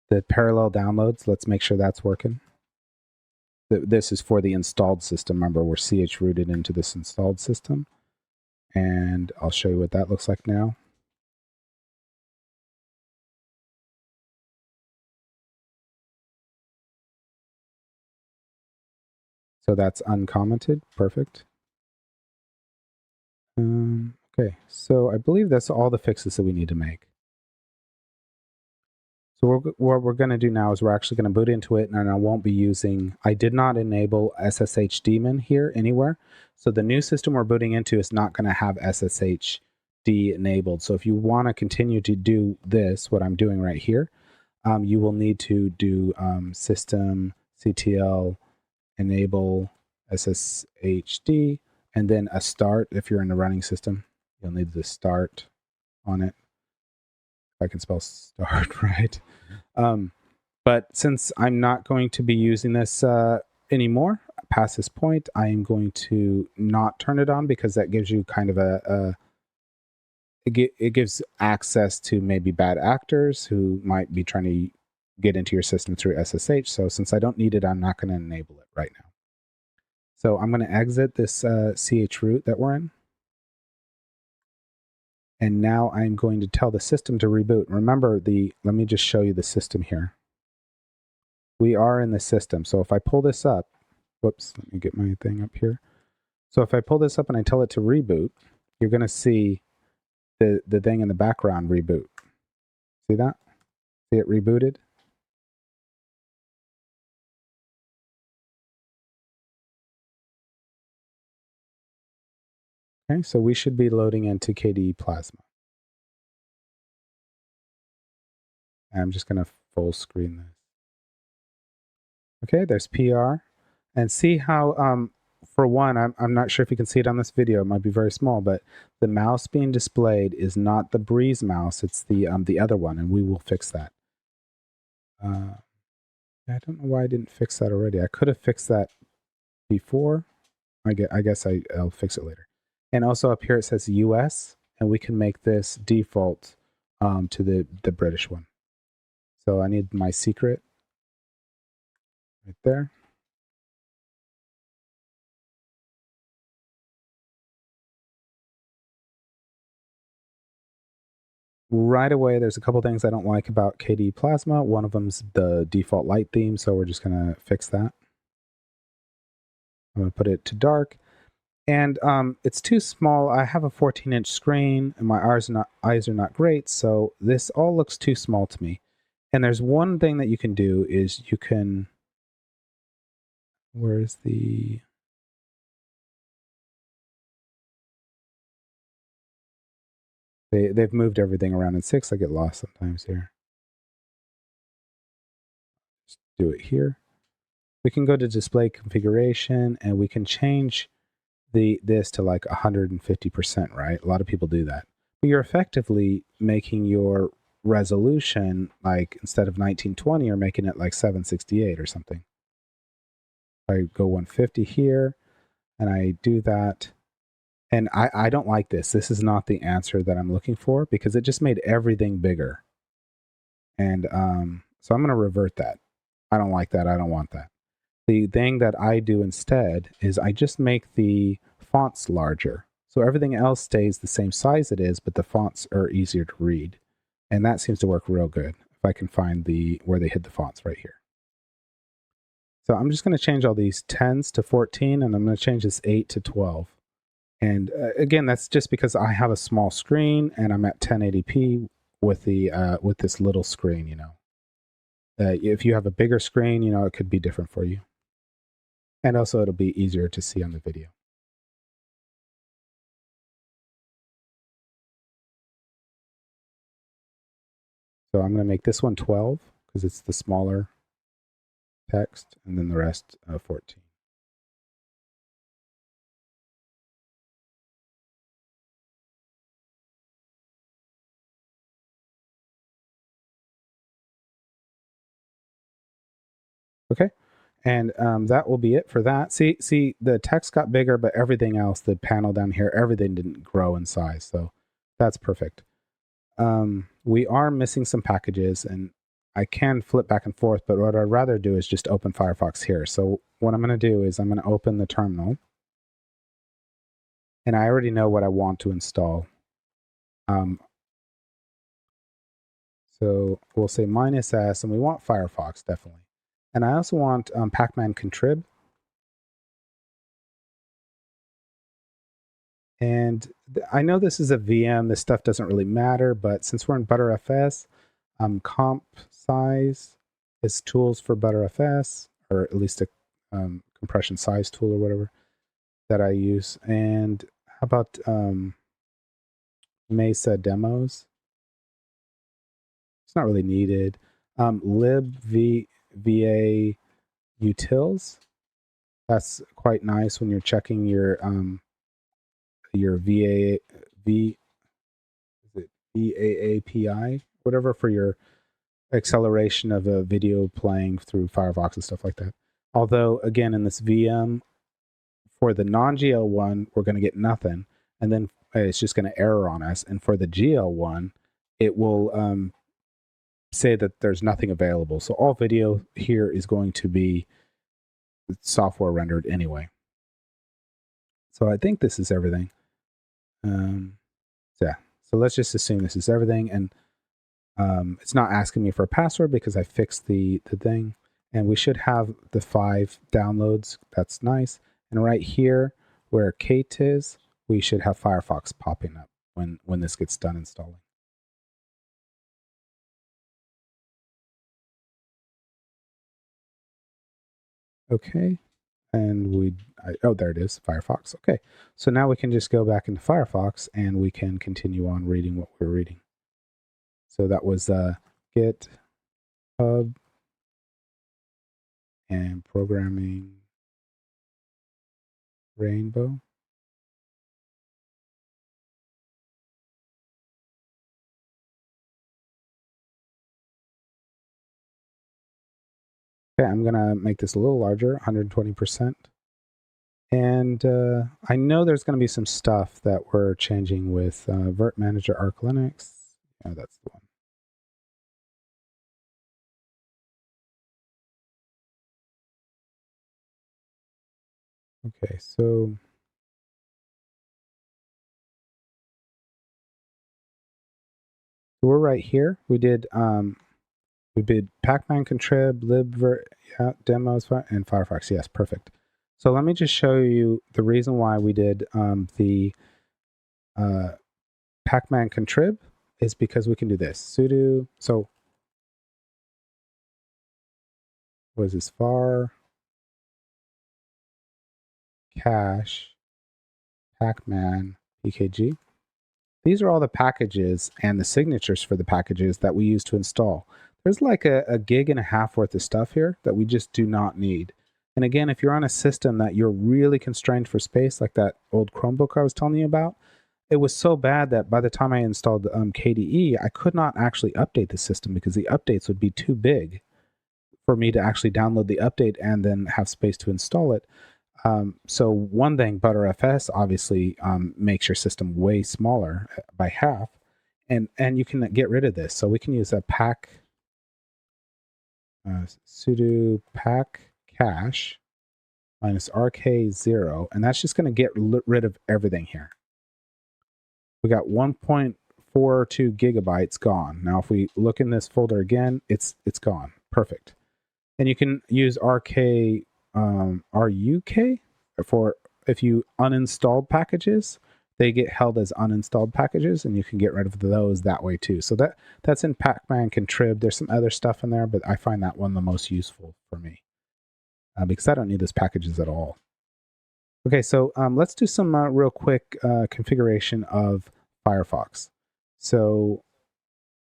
The parallel downloads, let's make sure that's working. This is for the installed system. Remember, we're ch rooted into this installed system. And I'll show you what that looks like now. So that's uncommented. Perfect. Okay, so I believe that's all the fixes that we need to make. So what we're going to do now is we're actually going to boot into it, and I won't be using, I did not enable SSH daemon here anywhere. So the new system we're booting into is not going to have SSH enabled. So if you want to continue to do this, what I'm doing right here, you will need to do systemctl enable SSHD, and then a start. If you're in the running system, you'll need the start on it. If I can spell start right. But since I'm not going to be using this anymore past this point, I am going to not turn it on, because that gives you kind of it gives access to maybe bad actors who might be trying to get into your system through SSH. So since I don't need it, I'm not going to enable it right now. So I'm going to exit this chroot that we're in. And now I'm going to tell the system to reboot. Remember, let me just show you the system here. We are in the system. So if I pull this up, whoops, let me get my thing up here. So if I pull this up and I tell it to reboot, you're going to see the thing in the background reboot. See that? See it rebooted? Okay, so we should be loading into KDE Plasma. I'm just going to full screen this. Okay, there's PR. And see how, for one, I'm not sure if you can see it on this video. It might be very small, but the mouse being displayed is not the Breeze mouse. It's the other one, and we will fix that. I don't know why I didn't fix that already. I could have fixed that before. I guess I'll fix it later. And also up here it says US, and we can make this default to the British one. So I need my secret right there. Right away, there's a couple things I don't like about KDE Plasma. One of them's the default light theme, so we're just going to fix that. I'm going to put it to dark. And it's too small. I have a 14-inch screen, and my eyes are not great, so this all looks too small to me. And there's one thing that you can do is you can... Where's the... They've moved everything around in 6. I get lost sometimes here. Just do it here. We can go to display configuration, and we can change this to like 150%, right? A lot of people do that. But you're effectively making your resolution, like instead of 1920, you're making it like 768 or something. If I go 150 here, and I do that, and I don't like this. This is not the answer that I'm looking for, because it just made everything bigger. And so I'm going to revert that. I don't like that. I don't want that. The thing that I do instead is I just make the fonts larger. So everything else stays the same size it is, but the fonts are easier to read. And that seems to work real good if I can find where they hid the fonts right here. So I'm just going to change all these 10s to 14, and I'm going to change this 8 to 12. And again, that's just because I have a small screen and I'm at 1080p with with this little screen, you know. If you have a bigger screen, you know, it could be different for you. And also it'll be easier to see on the video. So I'm going to make this one 12 because it's the smaller text, and then the rest 14. Okay, and that will be it for that. See, the text got bigger, but everything else, the panel down here, everything didn't grow in size, so that's perfect. We are missing some packages, and I can flip back and forth, but what I'd rather do is just open Firefox here. So what I'm going to do is I'm going to open the terminal, and I already know what I want to install. So we'll say -s, and we want Firefox, definitely. And I also want pacman contrib. And I know this is a VM, this stuff doesn't really matter, but since we're in Btrfs, Comp size is tools for ButterFS, or at least a compression size tool or whatever that I use. And how about Mesa demos? It's not really needed. Lib-va utils. That's quite nice when you're checking your VAAPI, whatever, for your acceleration of a video playing through Firefox and stuff like that. Although, again, in this VM, for the non-GL one, we're going to get nothing, and then it's just going to error on us. And for the GL one, it will say that there's nothing available. So all video here is going to be software rendered anyway. So I think this is everything. Yeah. So let's just assume this is everything, and it's not asking me for a password because I fixed the thing. And we should have the 5 downloads. That's nice. And right here where Kate is, we should have Firefox popping up when this gets done installing. Okay. And oh, there it is, Firefox. Okay. So now we can just go back into Firefox and we can continue on reading what we're reading. So that was GitHub and programming Rainbow. Okay, I'm going to make this a little larger, 120%. And I know there's going to be some stuff that we're changing with Virt-Manager Archlinux. Yeah, that's the one. Okay, so we're right here. We did Pacman contrib, libvirt, yeah, demos, and Firefox. Yes, perfect. So let me just show you the reason why we did the Pacman contrib is because we can do this. Sudo, so what is this? Var cache pacman pkg. These are all the packages and the signatures for the packages that we use to install. There's like a gig and a half worth of stuff here that we just do not need. And again, if you're on a system that you're really constrained for space, like that old Chromebook I was telling you about, it was so bad that by the time I installed KDE, I could not actually update the system because the updates would be too big for me to actually download the update and then have space to install it. So one thing, ButterFS obviously makes your system way smaller by half, and you can get rid of this. So we can use a pack sudo pack cache minus rk0, and that's just going to get rid of everything here. We got 1.42 gigabytes gone. Now, if we look in this folder again, it's gone. Perfect. And you can use RUK for if you uninstalled packages, they get held as uninstalled packages, and you can get rid of those that way too. So that's in Pacman contrib. There's some other stuff in there, but I find that one the most useful for me because I don't need those packages at all. Okay, so let's do some real quick configuration of Firefox. So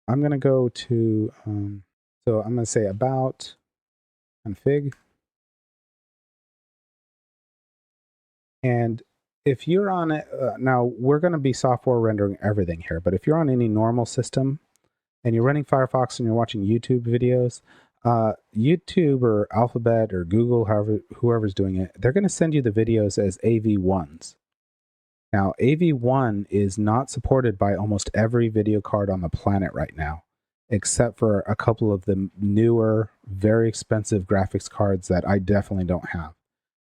I'm going to go to, so I'm going to say about config. And if you're on it, now we're going to be software rendering everything here, but if you're on any normal system and you're running Firefox and you're watching YouTube videos, YouTube or Alphabet or Google, whoever's doing it, they're going to send you the videos as AV1s. Now, AV1 is not supported by almost every video card on the planet right now, except for a couple of the newer, very expensive graphics cards that I definitely don't have.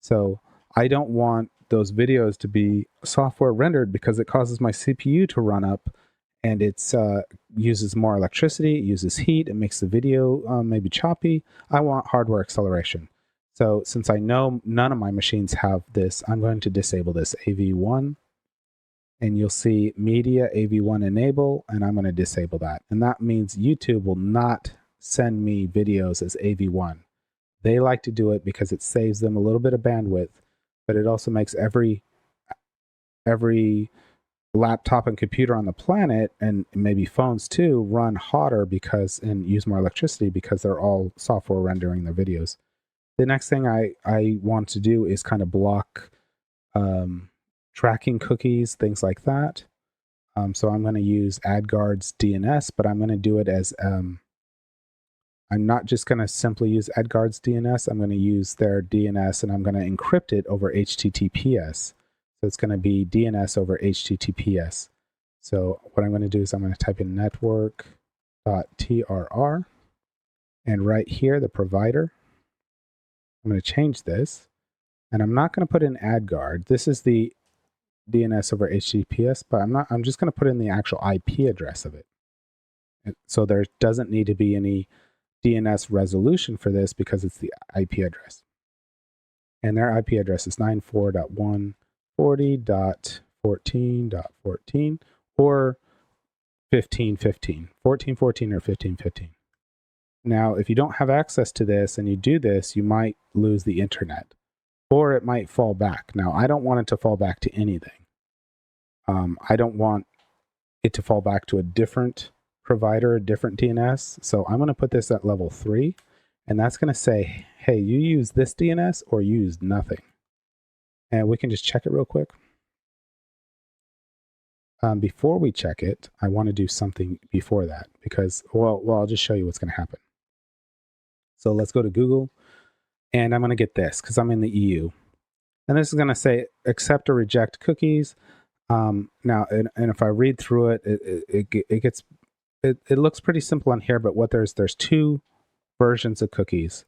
So I don't want those videos to be software rendered because it causes my CPU to run up, and it uses more electricity, it uses heat, it makes the video maybe choppy. I want hardware acceleration. So since I know none of my machines have this, I'm going to disable this AV1. and you'll see media AV1 enable, and I'm going to disable that. And that means YouTube will not send me videos as AV1. They like to do it because it saves them a little bit of bandwidth, but it also makes every laptop and computer on the planet, and maybe phones too, run hotter and use more electricity because they're all software rendering their videos. The next thing I want to do is kind of block tracking cookies, things like that. So I'm going to use AdGuard's DNS, but I'm going to do it as I'm not just going to simply use AdGuard's DNS. I'm going to use their DNS, and I'm going to encrypt it over HTTPS. So it's going to be DNS over HTTPS. So what I'm going to do is I'm going to type in network.trr, and right here, the provider, I'm going to change this, and I'm not going to put in AdGuard. This is the DNS over HTTPS, but I'm just going to put in the actual IP address of it. So there doesn't need to be any DNS resolution for this because it's the IP address. And their IP address is 94.140.14.14 or 1515, 1414 or 1515. Now, if you don't have access to this and you do this, you might lose the internet, or it might fall back. Now, I don't want it to fall back to anything. I don't want it to fall back to a different provider, a different DNS. So I'm going to put this at level 3, and that's going to say, hey, you use this DNS or you use nothing. And we can just check it real quick. Before we check it, I want to do something before that because, well, I'll just show you what's going to happen. So let's go to Google, and I'm going to get this because I'm in the EU. And this is going to say accept or reject cookies. Now, and if I read through it, it looks pretty simple on here, but there's 2 versions of cookies.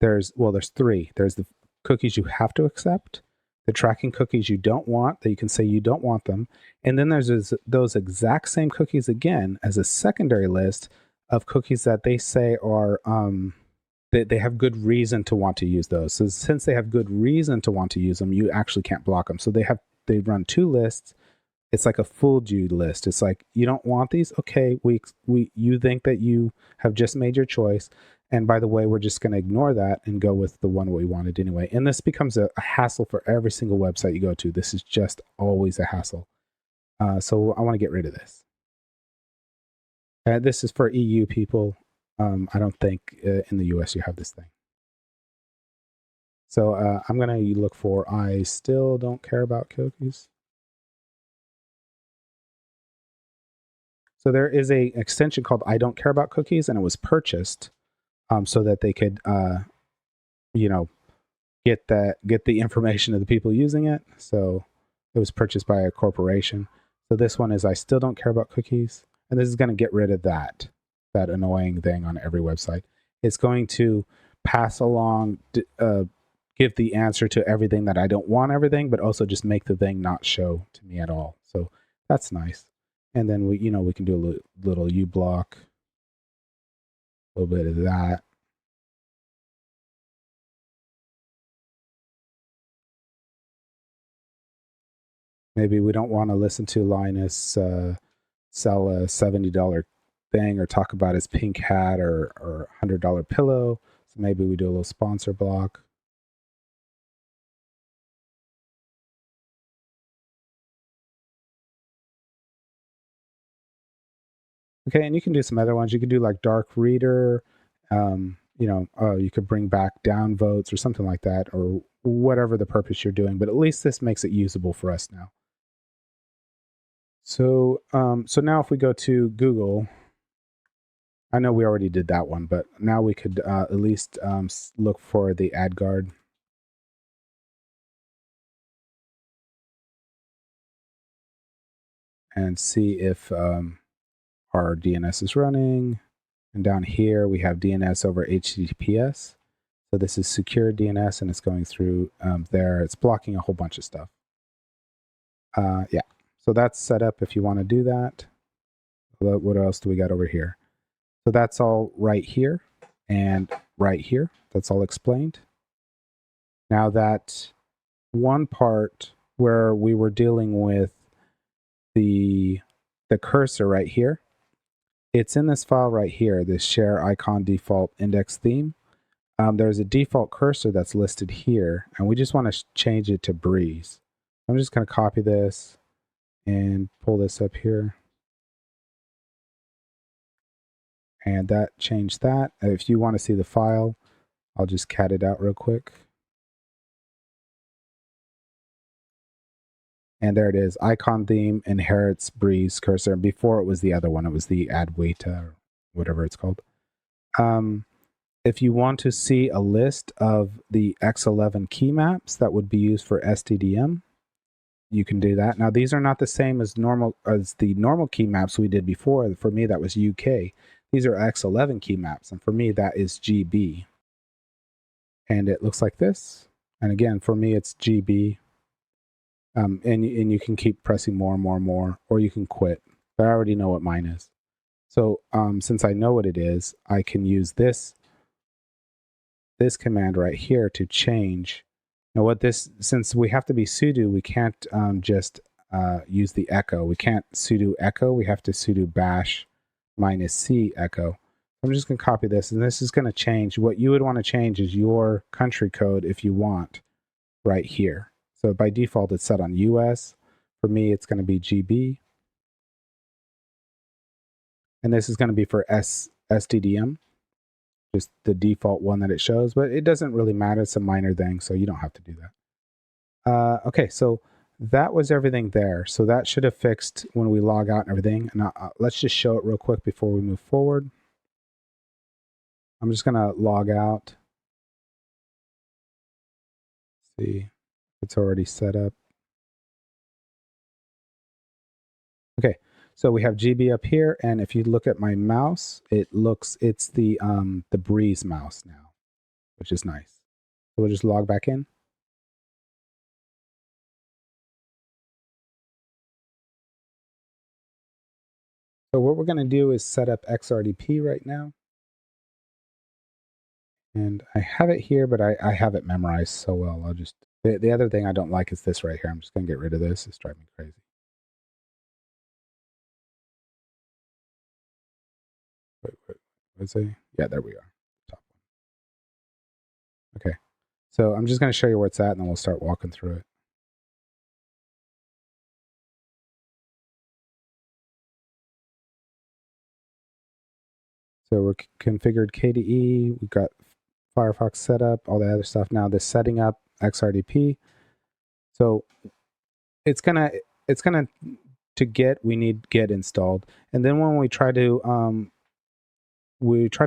There's 3. There's the cookies you have to accept, the tracking cookies you don't want, that you can say you don't want them, and then there's those exact same cookies again as a secondary list of cookies that they say are they have good reason to want to use those. So since they have good reason to want to use them, you actually can't block them. So they run 2 lists. It's like a fooled you list. It's like, you don't want these? Okay, you think that you have just made your choice. And by the way, we're just going to ignore that and go with the one we wanted anyway. And this becomes a hassle for every single website you go to. This is just always a hassle. So I want to get rid of this. This is for EU people. I don't think in the US you have this thing. So I'm going to look for I still don't care about cookies. So there is an extension called I don't care about cookies, and it was purchased so that they could, get the information of the people using it. So it was purchased by a corporation. So this one is I still don't care about cookies, and this is going to get rid of that annoying thing on every website. It's going to pass along, give the answer to everything that I don't want everything, but also just make the thing not show to me at all. So that's nice. And then we can do a little uBlock, a little bit of that. Maybe we don't want to listen to Linus sell a $70 thing or talk about his pink hat or $100 pillow. So maybe we do a little sponsor block. Okay, and you can do some other ones. You can do like dark reader. You could bring back downvotes or something like that, or whatever the purpose you're doing. But at least this makes it usable for us now. So now if we go to Google, I know we already did that one, but now we could at least look for the AdGuard. And see if our DNS is running. And down here, we have DNS over HTTPS. So this is secure DNS, and it's going through there. It's blocking a whole bunch of stuff. Yeah, so that's set up if you want to do that. What else do we got over here? So that's all right here and right here. That's all explained. Now that one part where we were dealing with the cursor right here. It's in this file right here, this share icon default index theme. There's a default cursor that's listed here, and we just want to change it to Breeze. I'm just going to copy this and pull this up here. And that changed that. If you want to see the file, I'll just cat it out real quick. And there it is, icon theme inherits Breeze cursor. Before it was the other one, it was the Adwaita or whatever it's called. If you want to see a list of the X11 key maps that would be used for SDDM, you can do that. Now, these are not the same as the normal key maps we did before. For me, that was UK. These are X11 key maps, and for me, that is GB. And it looks like this. And again, for me, it's GB. And you can keep pressing more and more and more, or you can quit. But I already know what mine is. So since I know what it is, I can use this command right here to change. Now since we have to be sudo, we can't just use the echo. We can't sudo echo. We have to sudo bash -c echo. I'm just going to copy this, and this is going to change. What you would want to change is your country code if you want right here. So by default, it's set on US. For me, it's going to be GB. And this is going to be for SDDM. Just the default one that it shows, but it doesn't really matter. It's a minor thing, so you don't have to do that. Okay, so that was everything there. So that should have fixed when we log out and everything. And let's just show it real quick before we move forward. I'm just going to log out. See, it's already set up. Okay, so we have GB up here, and if you look at my mouse, it's the Breeze mouse now, which is nice. So we'll just log back in. So what we're going to do is set up Xrdp right now. And I have it here, but I have it memorized so well. I'll just, the other thing I don't like is this right here. I'm just going to get rid of this. It's driving me crazy. Wait, let's see. Yeah, there we are. Top one. Okay. So I'm just going to show you where it's at, and then we'll start walking through it. So we're configured KDE. We've got Firefox set up, all the other stuff. Now this setting up Xrdp. So it's gonna we need get installed, and then when we try to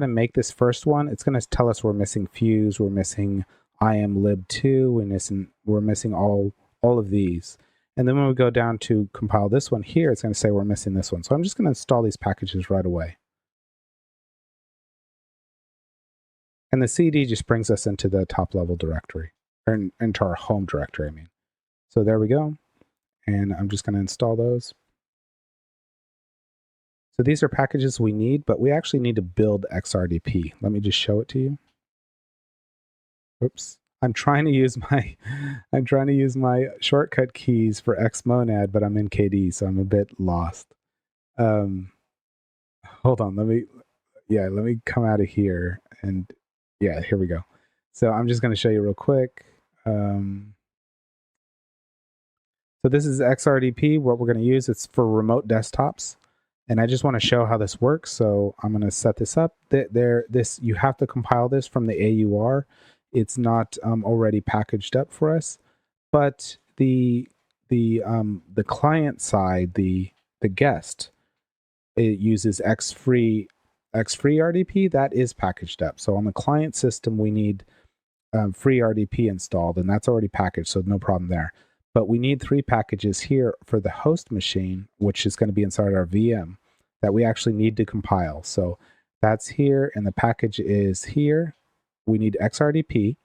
make this first one, it's gonna tell us we're missing fuse, we're missing imlib2, we're missing all of these. And then when we go down to compile this one here, it's gonna say we're missing this one. So I'm just gonna install these packages right away. And the CD just brings us into the top level directory, or into our home directory, I mean. So there we go. And I'm just going to install those. So these are packages we need, but we actually need to build Xrdp. Let me just show it to you. Oops. I'm trying to use my shortcut keys for Xmonad, but I'm in KDE, so I'm a bit lost. Hold on, let me come out of here, and yeah, here we go. So I'm just going to show you real quick. So this is Xrdp, what we're going to use. It's for remote desktops. And I just want to show how this works. So I'm going to set this up. You have to compile this from the AUR. It's not already packaged up for us. But the client side, the guest, it uses Xfree RDP. That is packaged up. So on the client system, we need free RDP installed, and that's already packaged, so no problem there. But we need 3 packages here for the host machine, which is going to be inside our VM, that we actually need to compile. So that's here, and the package is here. We need Xrdp.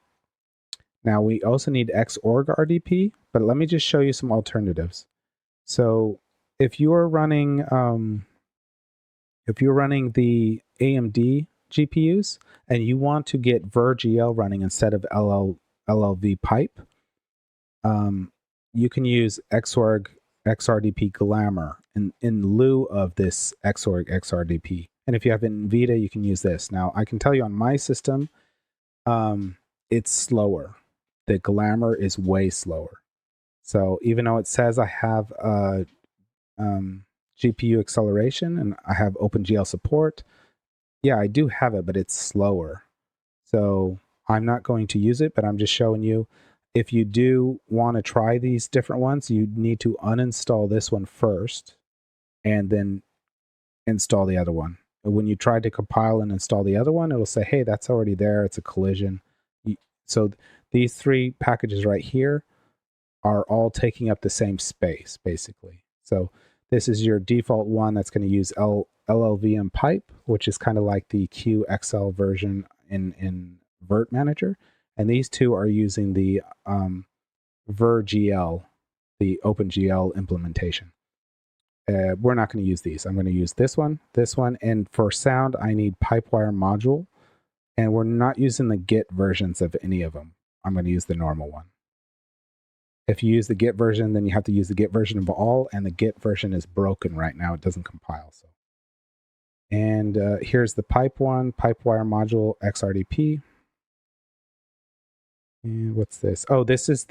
Now we also need Xorg RDP, but let me just show you some alternatives. So if you're running the AMD GPUs and you want to get VirGL running instead of LLV pipe, you can use Xorg Xrdp Glamour in lieu of this Xorg Xrdp. And if you have NVIDIA, you can use this. Now, I can tell you on my system, it's slower. The Glamour is way slower. So even though it says I have GPU acceleration and I have OpenGL support, yeah, I do have it, but it's slower. So I'm not going to use it, but I'm just showing you. If you do want to try these different ones, you need to uninstall this one first and then install the other one. When you try to compile and install the other one, it'll say, hey, that's already there. It's a collision. So these three packages right here are all taking up the same space, basically. So this is your default one that's going to use LLVM pipe, which is kind of like the QXL version in Virt-Manager. And these two are using the VirGL, the OpenGL implementation. We're not going to use these. I'm going to use this one, and for sound, I need Pipewire module, and we're not using the Git versions of any of them. I'm going to use the normal one. If you use the Git version, then you have to use the Git version of all, and the Git version is broken right now. It doesn't compile. So, and here's the pipe one, Pipewire module Xrdp. And what's this? Oh, this is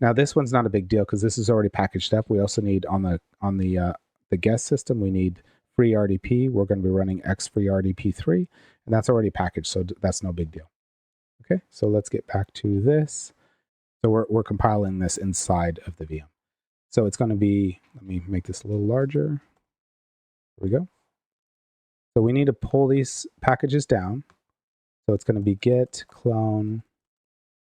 now this one's not a big deal because this is already packaged up. We also need on the guest system, we need FreeRDP. We're going to be running XFreeRDP3, and that's already packaged, so that's no big deal. Okay, so let's get back to this. So we're compiling this inside of the VM. So it's going to be, let me make this a little larger. There we go. So we need to pull these packages down. So it's going to be git clone,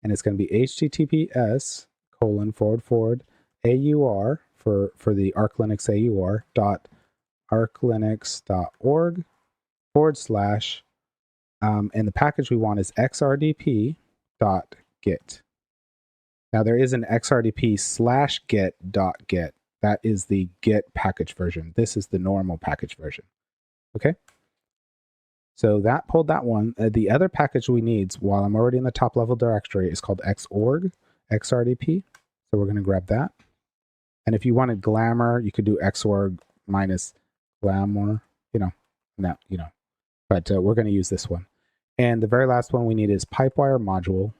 and it's going to be https://AUR for the Archlinux AUR .archlinux.org / and the package we want is xrdp.git. Now there is an xrdp/git.git. That is the Git package version. This is the normal package version. Okay. So that pulled that one. The other package we need, while I'm already in the top level directory, is called xorg, xrdp. So we're going to grab that. And if you wanted Glamour, you could do xorg minus Glamour, but we're going to use this one. And the very last one we need is Pipewire module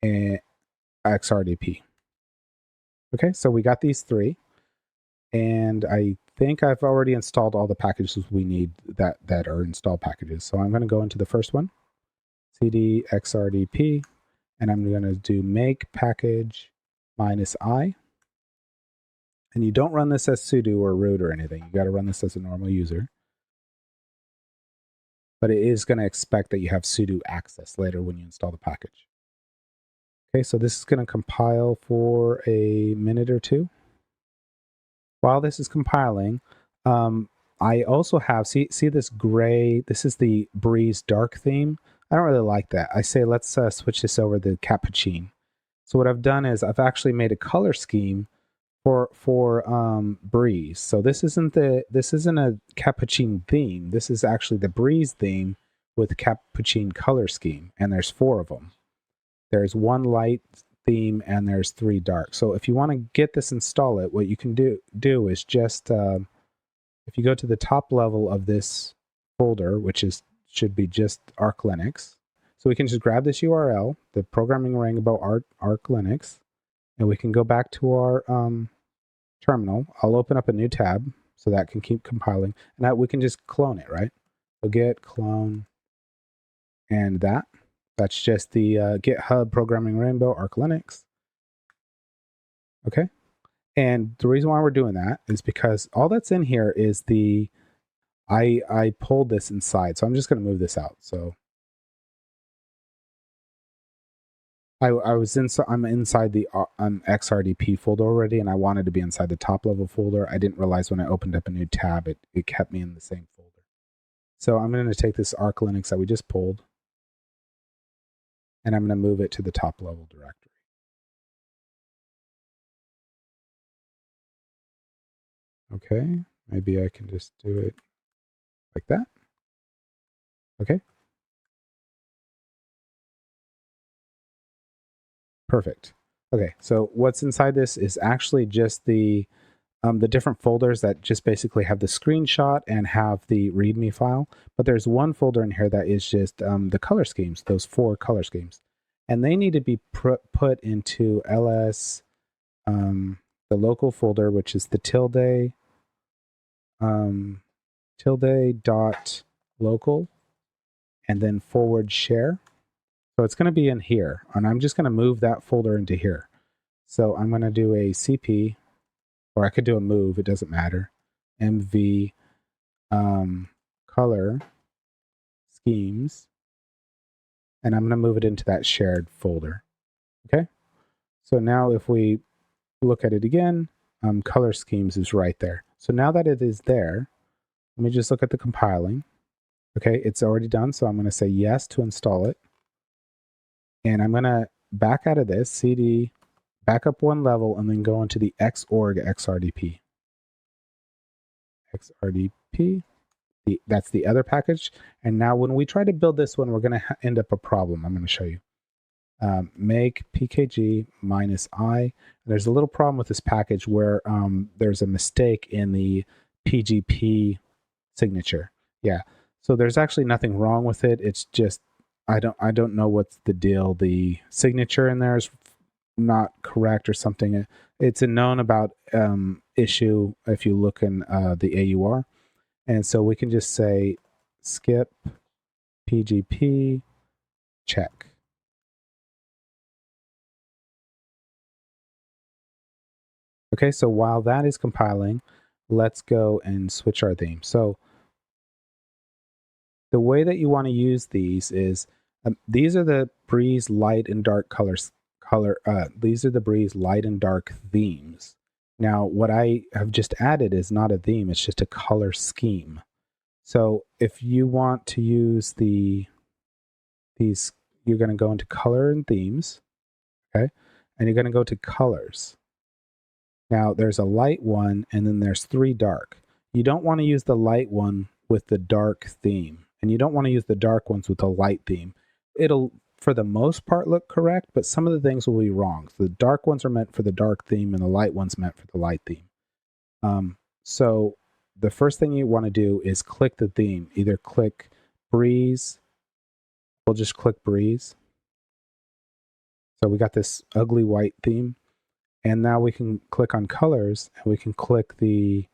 and Xrdp. Okay, so we got these three. And I think I've already installed all the packages we need that are installed packages. So I'm going to go into the first one, cd xrdp, and I'm going to do make package -i. And you don't run this as sudo or root or anything. You got to run this as a normal user. But it is going to expect that you have sudo access later when you install the package. Okay, so this is going to compile for a minute or two. While this is compiling, I also have, see this gray, this is the Breeze dark theme. I don't really like that. I say let's switch this over to Capuchin. So what I've done is I've actually made a color scheme for Breeze. So this isn't a Capuchin theme. This is actually the Breeze theme with Capuchin color scheme, and there's 4 of them. There's 1 light theme and there's 3 dark. So if you want to get this install it, what you can do is just if you go to the top level of this folder, which should be just Archlinux. So we can just grab this URL, the programming rainbow Archlinux, and we can go back to our terminal. I'll open up a new tab so that can keep compiling, and that we can just clone it, right? So git clone, and that's just the GitHub programming rainbow Archlinux. Okay. And the reason why we're doing that is because all that's in here is I pulled this inside. So I'm just going to move this out. So I'm inside the Xrdp folder already, and I wanted to be inside the top level folder. I didn't realize when I opened up a new tab, it kept me in the same folder. So I'm going to take this Archlinux that we just pulled, and I'm going to move it to the top level directory. Okay, maybe I can just do it like that. Okay. Perfect. Okay, so what's inside this is actually just the different folders that just basically have the screenshot and have the README file. But there's one folder in here that is just the color schemes, those 4 color schemes. And they need to be put into ls, the local folder, which is the tilde dot local, and then /share. So it's going to be in here, and I'm just going to move that folder into here. So I'm going to do a cp, or I could do a move, it doesn't matter, mv color schemes, and I'm going to move it into that shared folder. Okay, so now if we look at it again, color schemes is right there. So now that it is there, let me just look at the compiling. Okay, it's already done, so I'm going to say yes to install it. And I'm going to back out of this, cd, back up 1 level, and then go into the xorg xrdp. xrdp, that's the other package. And now when we try to build this one, we're going to end up a problem. I'm going to show you. Make pkg -i. There's a little problem with this package where there's a mistake in the pgp signature. Yeah, so there's actually nothing wrong with it. It's just I don't know what's the deal. The signature in there is not correct or something. It's a known about issue if you look in the AUR. And so we can just say skip pgp check. Okay, so while that is compiling, let's go and switch our theme. So the way that you want to use these is these are the Breeze light and dark colors. These are the Breeze light and dark themes. Now, what I have just added is not a theme; it's just a color scheme. So if you want to use these, you're going to go into color and themes, okay, and you're going to go to colors. Now, there's a light one, and then there's 3 dark. You don't want to use the light one with the dark theme, and you don't want to use the dark ones with the light theme. It'll, for the most part, look correct, but some of the things will be wrong. So the dark ones are meant for the dark theme, and the light ones meant for the light theme. So the first thing you want to do is click the theme. Either click Breeze. We'll just click Breeze. So we got this ugly white theme. And now we can click on colors, and we can click the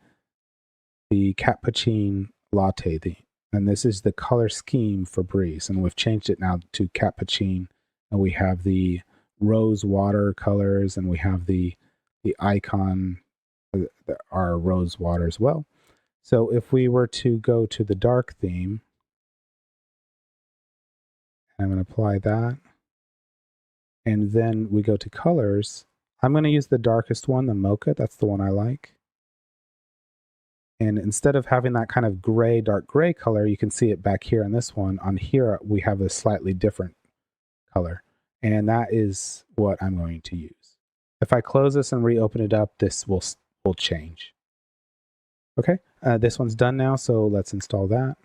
cappuccino latte theme. And this is the color scheme for Breeze. And we've changed it now to cappuccino. And we have the rose water colors, and we have the icon, our rose water as well. So if we were to go to the dark theme, I'm going to apply that. And then we go to colors. I'm going to use the darkest one, the mocha. That's the one I like. And instead of having that kind of gray, dark gray color, you can see it back here on this one. On here, we have a slightly different color. And that is what I'm going to use. If I close this and reopen it up, this will change. Okay, this one's done now, so let's install that.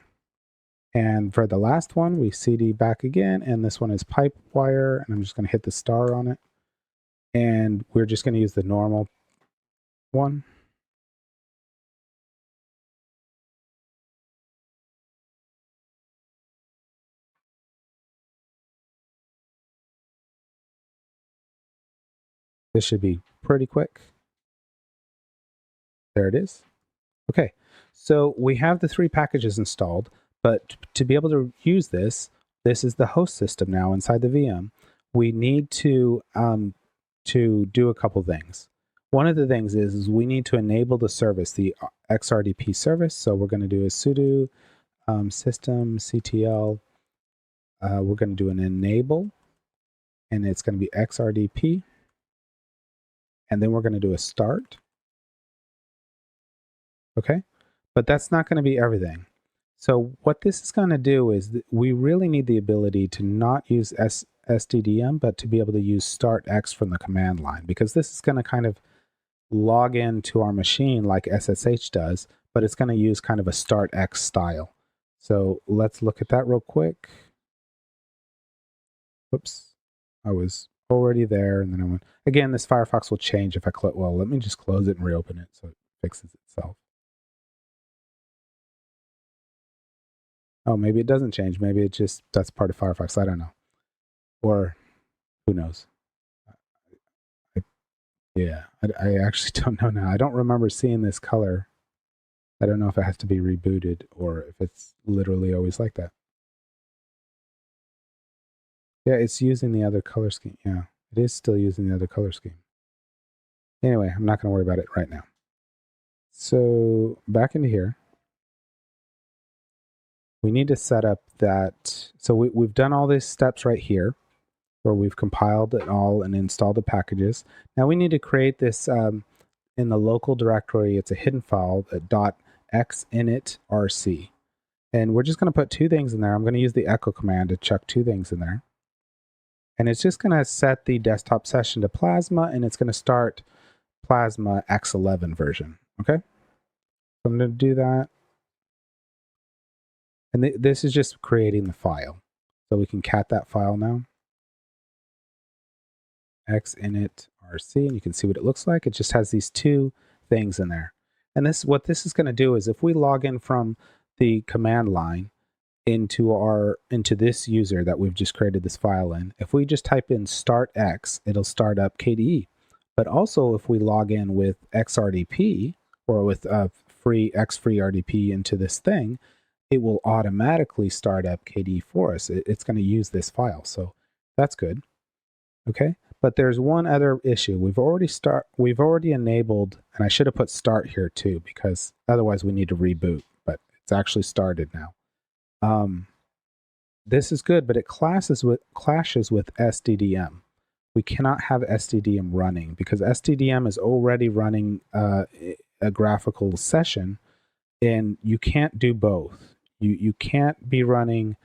And for the last one, we cd back again, and this one is Pipewire, and I'm just going to hit the star on it. And we're just going to use the normal one. This should be pretty quick. There it is. Okay, so we have the 3 packages installed, but to be able to use this is the host system now inside the VM. We need to do a couple things. One of the things is we need to enable the service, the Xrdp service. So we're going to do a sudo systemctl. We're going to do an enable, and it's going to be Xrdp. And then we're going to do a start. Okay, but that's not going to be everything. So what this is going to do is we really need the ability to not use SDDM, but to be able to use startx from the command line, because this is going to kind of log into our machine like SSH does, but it's going to use kind of a startx style. So let's look at that real quick. Whoops, I was already there. And then I went, again, this Firefox will change if I close. Well, let me just close it and reopen it so it fixes itself. Oh, maybe it doesn't change. Maybe it just, that's part of Firefox. I don't know. Or who knows? I actually don't know now. I don't remember seeing this color. I don't know if it has to be rebooted or if it's literally always like that. Yeah, it's using the other color scheme. Yeah, it is still using the other color scheme. Anyway, I'm not going to worry about it right now. So back into here. We need to set up that. So we've done all these steps right here where we've compiled it all and installed the packages. Now we need to create this in the local directory. It's a hidden file, .xinitrc. And we're just going to put two things in there. I'm going to use the echo command to chuck two things in there. And it's just going to set the desktop session to Plasma, and it's going to start Plasma X11 version. Okay? So I'm going to do that. And this is just creating the file. So we can cat that file now. Xinitrc, and you can see what it looks like. It just has these two things in there. And what this is going to do is if we log in from the command line into this user that we've just created this file in, if we just type in start X, it'll start up KDE. But also if we log in with Xrdp or with free RDP into this thing, it will automatically start up KDE for us. It's going to use this file. So that's good. Okay. But there's one other issue. We've already enabled, and I should have put start here too, because otherwise we need to reboot, but it's actually started now. This is good, but it clashes with SDDM. We cannot have SDDM running because SDDM is already running a graphical session, and you can't do both. You can't be running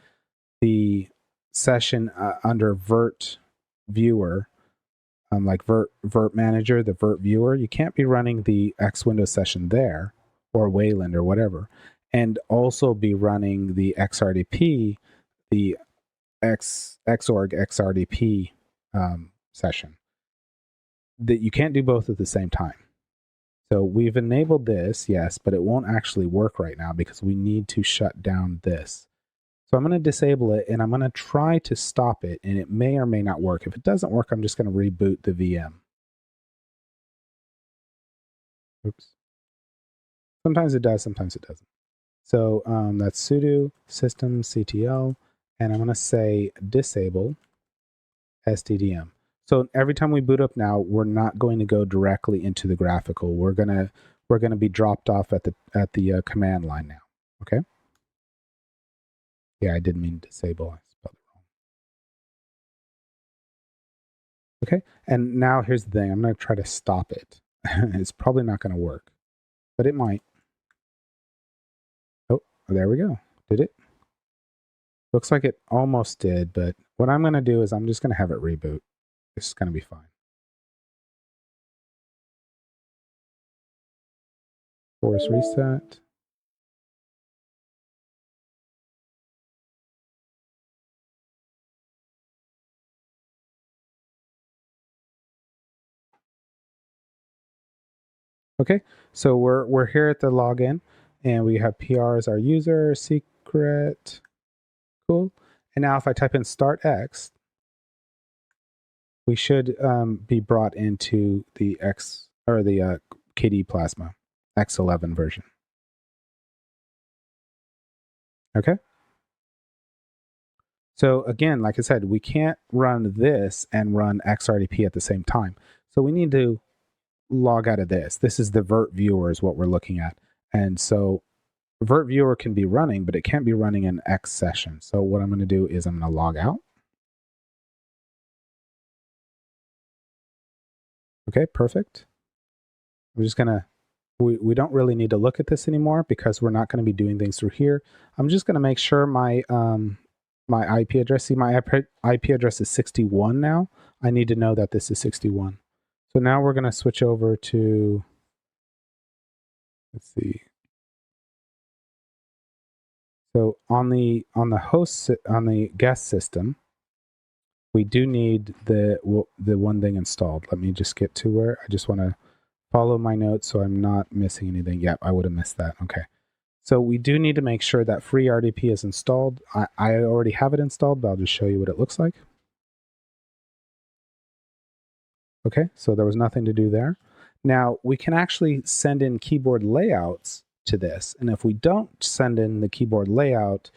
the session under Virt-Viewer, like Virt-Manager, the Virt-Viewer. You can't be running the X Windows session there, or Wayland or whatever, and also be running the Xrdp, the Xorg Xrdp session. That you can't do both at the same time. So we've enabled this, yes, but it won't actually work right now because we need to shut down this. So I'm going to disable it, and I'm going to try to stop it, and it may or may not work. If it doesn't work, I'm just going to reboot the VM. Oops. Sometimes it does, sometimes it doesn't. So that's sudo systemctl, and I'm going to say disable SDDM. So every time we boot up now, we're not going to go directly into the graphical. We're gonna be dropped off at the command line now. Okay. Yeah, I didn't mean disable. I spelled it wrong. Okay, and now here's the thing. I'm going to try to stop it. It's probably not going to work, but it might. Oh, there we go. Did it? Looks like it almost did, but what I'm going to do is I'm just going to have it reboot. This is going to be fine. Force reset. Okay, so we're here at the login, and we have PR as our user, secret, cool. And now if I type in start X, we should be brought into the KDE Plasma X11 version. Okay. So again, like I said, we can't run this and run Xrdp at the same time. So we need to log out of this. This is the Virt-Viewer is what we're looking at. And so Virt-Viewer can be running, but it can't be running an X session. So what I'm going to do is I'm going to log out. Okay, perfect. I'm just going to, we don't really need to look at this anymore because we're not going to be doing things through here. I'm just going to make sure my my IP address, see my IP address is 61 now. I need to know that this is 61. So now we're going to switch over to, let's see. So on the guest system, we do need the one thing installed. Let me just get to where I just want to follow my notes so I'm not missing anything. Yep, I would have missed that. Okay. So we do need to make sure that FreeRDP is installed. I already have it installed, but I'll just show you what it looks like. Okay, so there was nothing to do there. Now we can actually send in keyboard layouts to this. And if we don't send in the keyboard layout,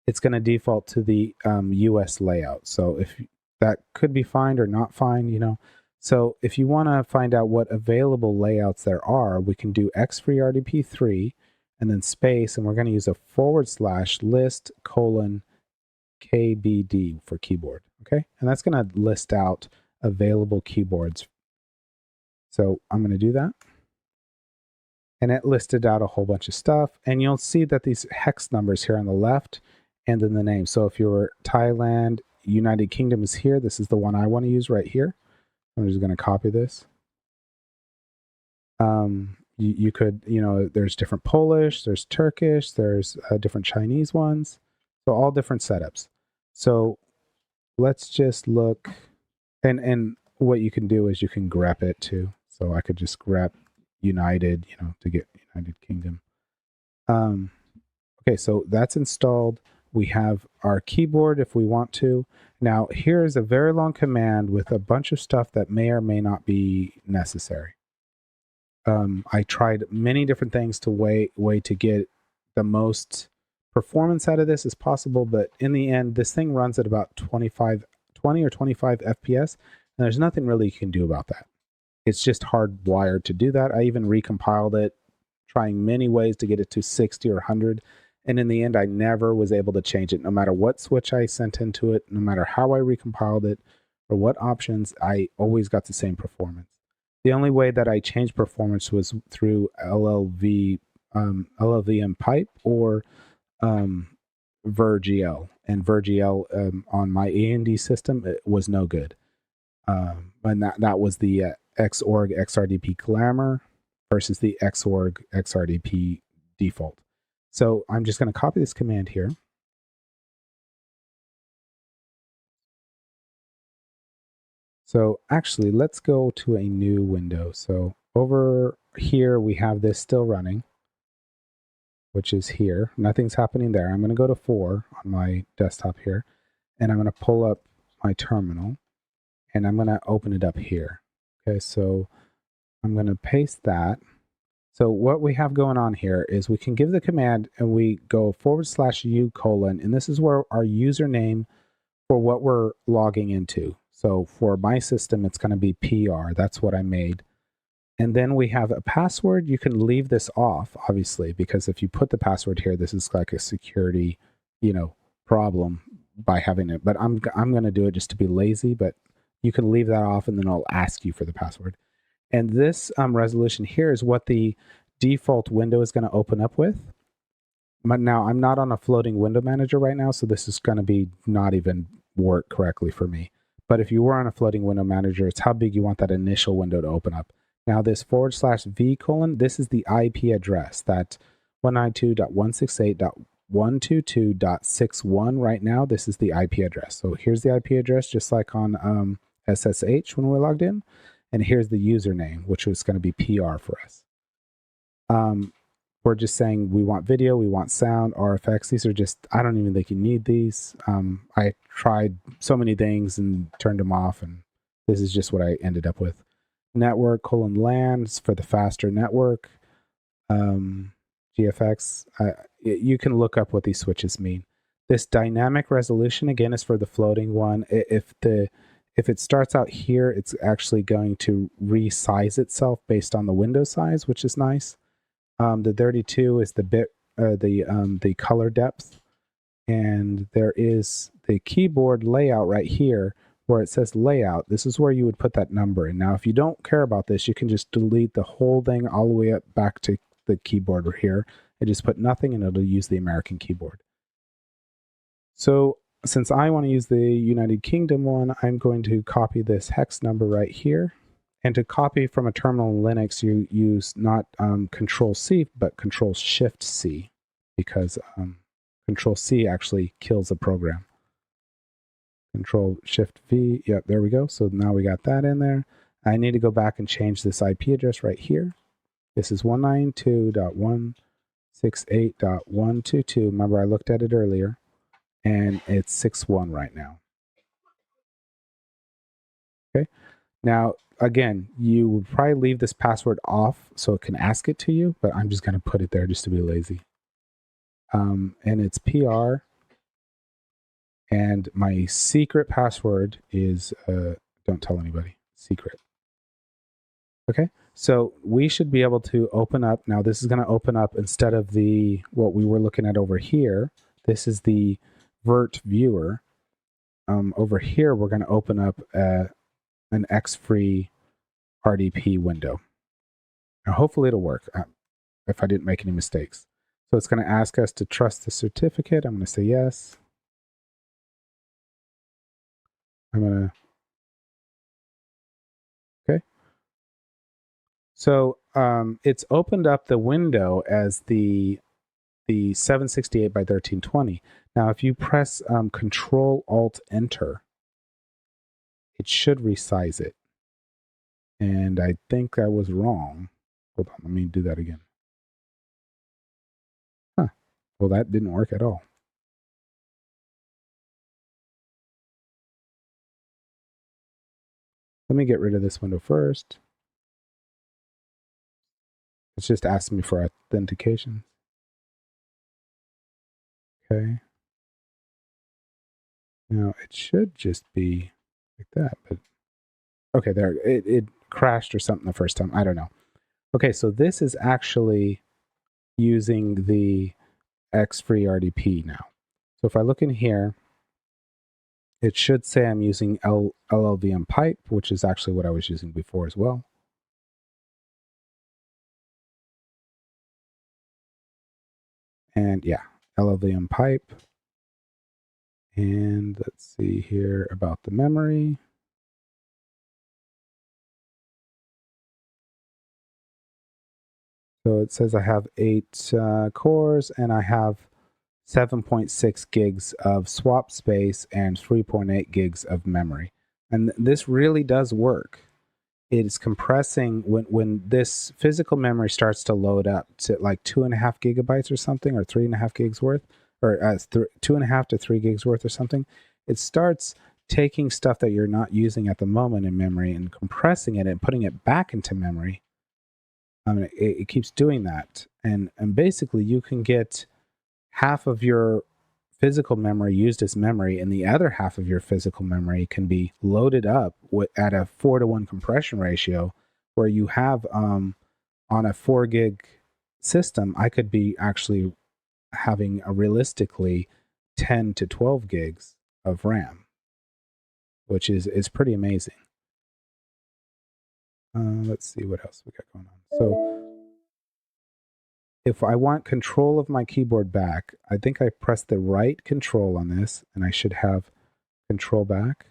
it's going to default to the US layout. So if that could be fine or not fine, you know. So if you want to find out what available layouts there are, we can do xFreeRDP3 and then space, and we're going to use a /list:/KBD for keyboard. Okay, and that's going to list out available keyboards. So I'm going to do that. And it listed out a whole bunch of stuff. And you'll see that these hex numbers here on the left and then the name. So if you're Thailand, United Kingdom is here. This is the one I want to use right here. I'm just going to copy this. You could, you know, there's different Polish, there's Turkish, there's different Chinese ones. So all different setups. So let's just look. And what you can do is you can grep it too. So I could just grep United, you know, to get United Kingdom. Okay, so that's installed. We have our keyboard if we want to. Now, here's a very long command with a bunch of stuff that may or may not be necessary. I tried many different things to way to get the most performance out of this as possible, but in the end, this thing runs at about 20 or 25 FPS, and there's nothing really you can do about that. It's just hardwired to do that. I even recompiled it, trying many ways to get it to 60 or 100, and in the end, I never was able to change it. No matter what switch I sent into it, no matter how I recompiled it, or what options, I always got the same performance. The only way that I changed performance was through LLVM pipe or VirGL. And VirGL on my AMD system, it was no good. And that was the Xorg Xrdp Glamour versus the Xorg Xrdp default. So I'm just going to copy this command here. So actually, let's go to a new window. So over here, we have this still running, which is here. Nothing's happening there. I'm going to go to 4 on my desktop here, and I'm going to pull up my terminal, and I'm going to open it up here. Okay, so I'm going to paste that. So what we have going on here is we can give the command, and we go /u:, and this is where our username for what we're logging into. So for my system, it's going to be PR. That's what I made. And then we have a password. You can leave this off, obviously, because if you put the password here, this is like a security, you know, problem by having it. But I'm going to do it just to be lazy, but you can leave that off and then I'll ask you for the password. And this resolution here is what the default window is going to open up with. But now I'm not on a floating window manager right now, so this is going to be not even work correctly for me. But if you were on a floating window manager, it's how big you want that initial window to open up. Now this /v:, this is the IP address, that 192.168.122.61 right now. This is the IP address. So here's the IP address, just like on SSH when we're logged in. And here's the username, which is going to be PR for us. We're just saying we want video, we want sound, RFX. These are just, I don't even think you need these. I tried so many things and turned them off, and this is just what I ended up with. Network :LAN for the faster network. GFX, you can look up what these switches mean. This dynamic resolution, again, is for the floating one. If it starts out here, it's actually going to resize itself based on the window size, which is nice. The 32 is the bit, the color depth, and there is the keyboard layout right here where it says layout. This is where you would put that number in. Now, if you don't care about this, you can just delete the whole thing all the way up back to the keyboard here and just put nothing, and it'll use the American keyboard. So since I want to use the United Kingdom one, I'm going to copy this hex number right here. And to copy from a terminal in Linux, you use not Control-C, but Control-Shift-C, because Control-C actually kills a program. Control Shift V. Yep, there we go. So now we got that in there. I need to go back and change this IP address right here. This is 192.168.122. Remember, I looked at it earlier, and it's 6.1 right now. Okay. Now, again, you would probably leave this password off so it can ask it to you, but I'm just going to put it there just to be lazy. And it's PR. And my secret password is, don't tell anybody, secret. Okay, so we should be able to open up. Now this is going to open up, instead of what we were looking at over here, this is the virt-viewer. Over here, we're going to open up an Xfree RDP window. Now hopefully it'll work if I didn't make any mistakes. So it's going to ask us to trust the certificate. I'm going to say yes. I'm going to, okay. So it's opened up the window as the 768 by 1320. Now, if you press Control Alt Enter, it should resize it. And I think I was wrong. Hold on, let me do that again. Huh. Well, that didn't work at all. Let me get rid of this window first. It's just asking me for authentication. Okay. Now, it should just be like that, but okay, there, it crashed or something the first time. I don't know. Okay, so this is actually using the Xfree RDP now. So if I look in here, it should say I'm using LLVM pipe, which is actually what I was using before as well. And yeah, LLVM pipe. And let's see here about the memory. So it says I have 8 cores and I have 7.6 gigs of swap space and 3.8 gigs of memory. And this really does work. It is compressing when this physical memory starts to load up to like 2.5 gigabytes or something, or 3.5 gigs worth, or 2.5 to 3 gigs worth or something. It starts taking stuff that you're not using at the moment in memory and compressing it and putting it back into memory. It keeps doing that, and basically you can get half of your physical memory used as memory, and the other half of your physical memory can be loaded up at a 4-to-1 compression ratio, where you have on a 4 gig system, I could be actually having a realistically 10 to 12 gigs of RAM, which is pretty amazing. Let's see what else we got going on. So if I want control of my keyboard back, I think I press the right control on this, and I should have control back,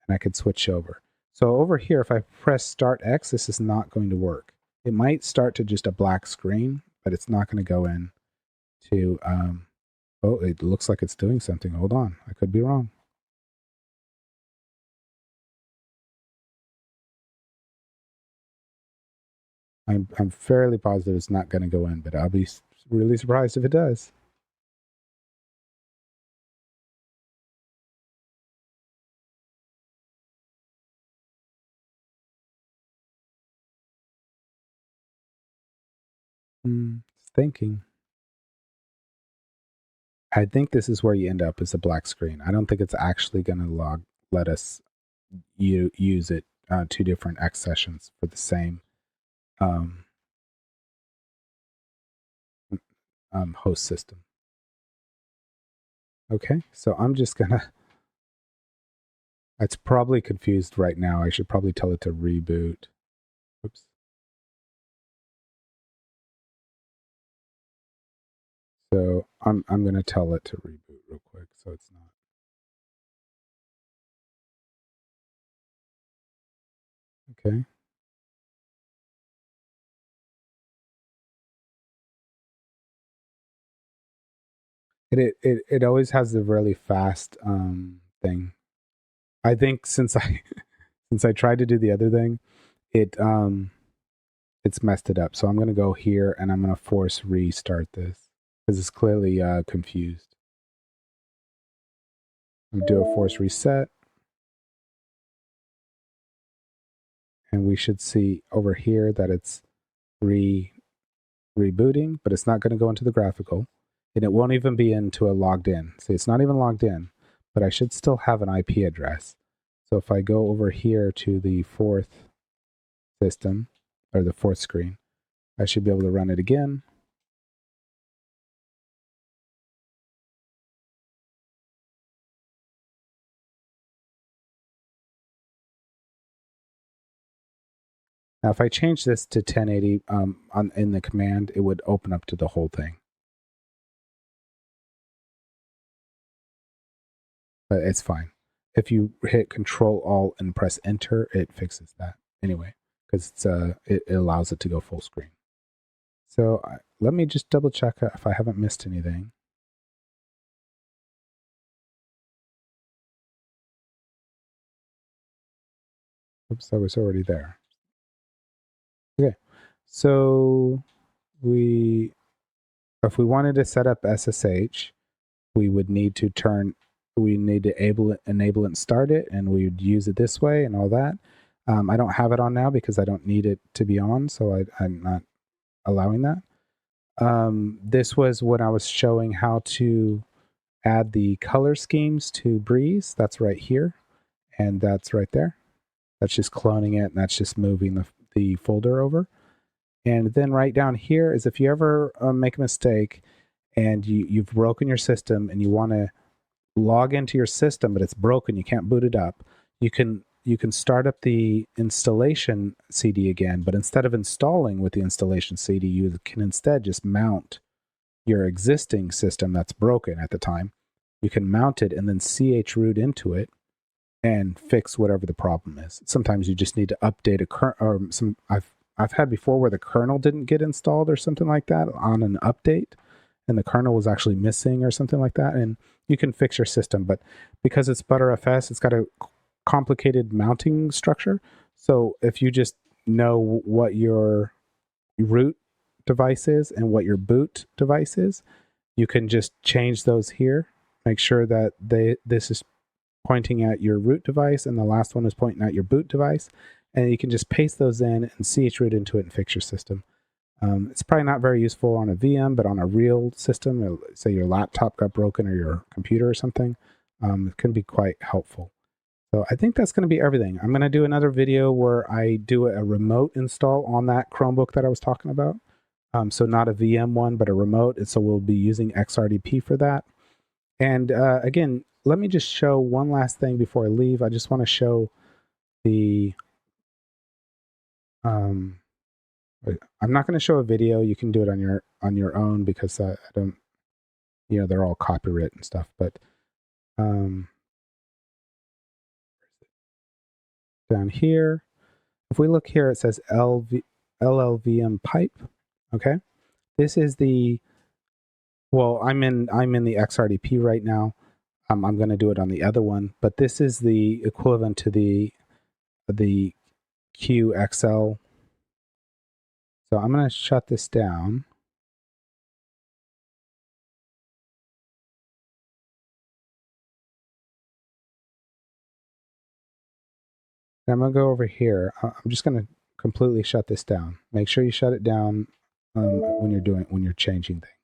and I could switch over. So over here, if I press Start X, this is not going to work. It might start to just a black screen, but it's not going to go in to, oh, it looks like it's doing something. Hold on, I could be wrong. I'm fairly positive it's not going to go in, but I'll be really surprised if it does. It's thinking. I think this is where you end up, is a black screen. I don't think it's actually going to let us use it 2 different X sessions for the same host system. Okay, so I'm just gonna, it's probably confused right now. I should probably tell it to reboot. Oops. So I'm gonna tell it to reboot real quick, so it's not. Okay. It always has the really fast thing. I think since I tried to do the other thing, it's messed it up. So I'm going to go here and I'm going to force restart this because it's clearly confused. I'm do a force reset. And we should see over here that it's rebooting, but it's not going to go into the graphical. And it won't even be into a logged in. See, it's not even logged in, but I should still have an IP address. So if I go over here to the fourth system, or the fourth screen, I should be able to run it again. Now, if I change this to 1080 in the command, it would open up to the whole thing. But it's fine. If you hit Control-Alt and press Enter, it fixes that anyway, because it allows it to go full screen. So let me just double check if I haven't missed anything. Oops, I was already there. Okay, so if we wanted to set up SSH, we would need to enable it and start it, and we would use it this way and all that. I don't have it on now because I don't need it to be on, so I'm not allowing that. This was when I was showing how to add the color schemes to Breeze. That's right here, and that's right there. That's just cloning it, and that's just moving the folder over. And then right down here is if you ever make a mistake and you've broken your system and you want to log into your system, but it's broken, you can't boot it up, you can start up the installation CD again, but instead of installing with the installation CD, you can instead just mount your existing system that's broken at the time. You can mount it and then chroot into it and fix whatever the problem is. Sometimes you just need to update a kernel, or I've had before where the kernel didn't get installed or something like that on an update, and the kernel was actually missing or something like that, and you can fix your system. But because it's Btrfs, it's got a complicated mounting structure. So if you just know what your root device is and what your boot device is, you can just change those here. Make sure that this is pointing at your root device and the last one is pointing at your boot device, and you can just paste those in and chroot into it and fix your system. It's probably not very useful on a VM, but on a real system, say your laptop got broken or your computer or something, it can be quite helpful. So I think that's going to be everything. I'm going to do another video where I do a remote install on that Chromebook that I was talking about. So not a VM one, but a remote. And so we'll be using Xrdp for that. And again, let me just show one last thing before I leave. I just want to show the... I'm not going to show a video. You can do it on your own because I don't, they're all copyright and stuff. But down here, if we look here, it says LLVM pipe. Okay, this is I'm in the Xrdp right now. I'm going to do it on the other one, but this is the equivalent to the QXL. So I'm going to shut this down. I'm going to go over here. I'm just going to completely shut this down. Make sure you shut it down when you're changing things.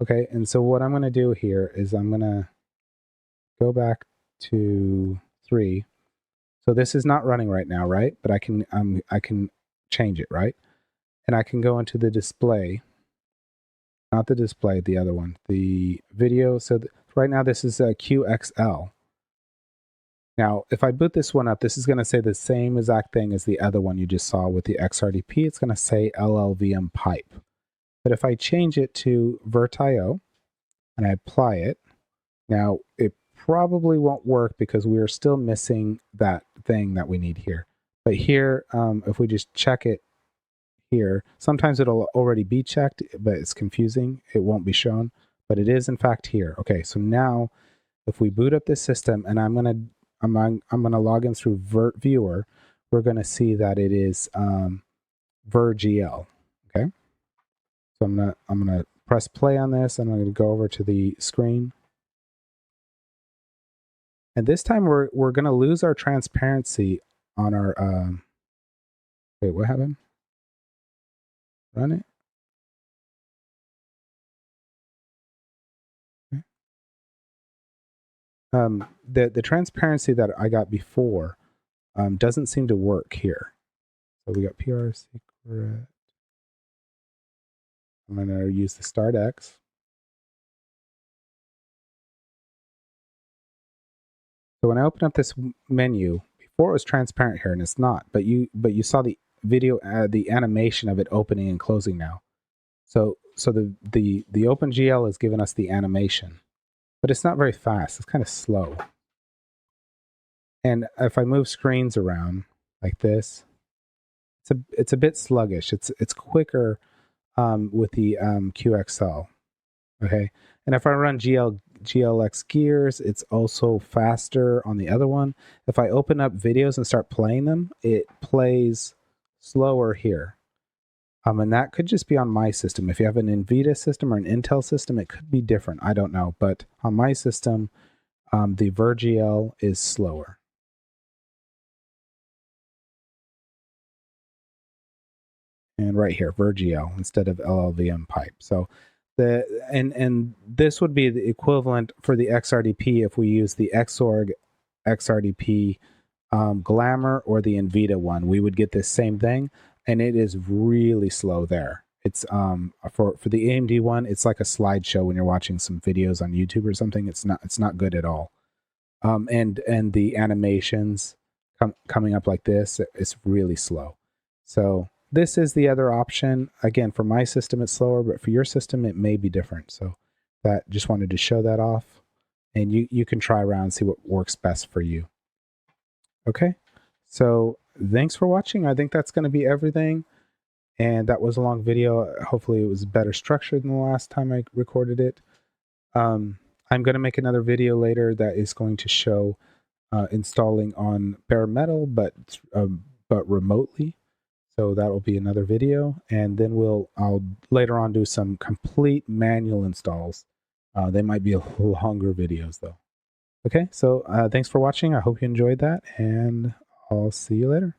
Okay, and so what I'm going to do here is I'm going to go back to 3. So this is not running right now, right? But I can change it, right? And I can go into the display, not the display, the other one, the video. So right now this is a QXL. Now, if I boot this one up, this is going to say the same exact thing as the other one you just saw with the Xrdp. It's going to say LLVM pipe. But if I change it to virt-io and I apply it, now it probably won't work because we are still missing that thing that we need here. But here, if we just check it here, sometimes it'll already be checked, but it's confusing. It won't be shown, but it is in fact here. Okay, so now if we boot up this system, and I'm gonna log in through virt-viewer, we're gonna see that it is virgl. Okay, so I'm gonna press play on this, and I'm gonna go over to the screen. And this time we're gonna lose our transparency on our wait, what happened? Run it. Okay. The transparency that I got before doesn't seem to work here. So we got PR secret. I'm gonna use the start X. So when I open up this menu, before it was transparent here, and it's not, but you saw the video, the animation of it opening and closing now. So the OpenGL is giving us the animation, but it's not very fast. It's kind of slow. And if I move screens around like this, it's a bit sluggish. It's quicker with the QXL. Okay, and if I run GLX gears, it's also faster on the other one. If I open up videos and start playing them, it plays slower here. And that could just be on my system. If you have an NVIDIA system or an Intel system, it could be different. I don't know. But on my system, the virgl is slower. And right here, virgl instead of LLVM pipe. So and this would be the equivalent for the Xrdp if we use the Xorg Xrdp Glamour or the NVIDIA one. We would get this same thing, and it is really slow there. It's for the AMD one, it's like a slideshow when you're watching some videos on YouTube or something. It's not good at all. And the animations coming up like this, it's really slow. So this is the other option. Again, for my system, it's slower, but for your system, it may be different. So that just wanted to show that off, and you can try around and see what works best for you. Okay, so thanks for watching. I think that's going to be everything. And that was a long video. Hopefully it was better structured than the last time I recorded it. I'm going to make another video later that is going to show installing on bare metal, but remotely. So that'll be another video. And then I'll later on do some complete manual installs. They might be longer videos though. Okay, so thanks for watching. I hope you enjoyed that, and I'll see you later.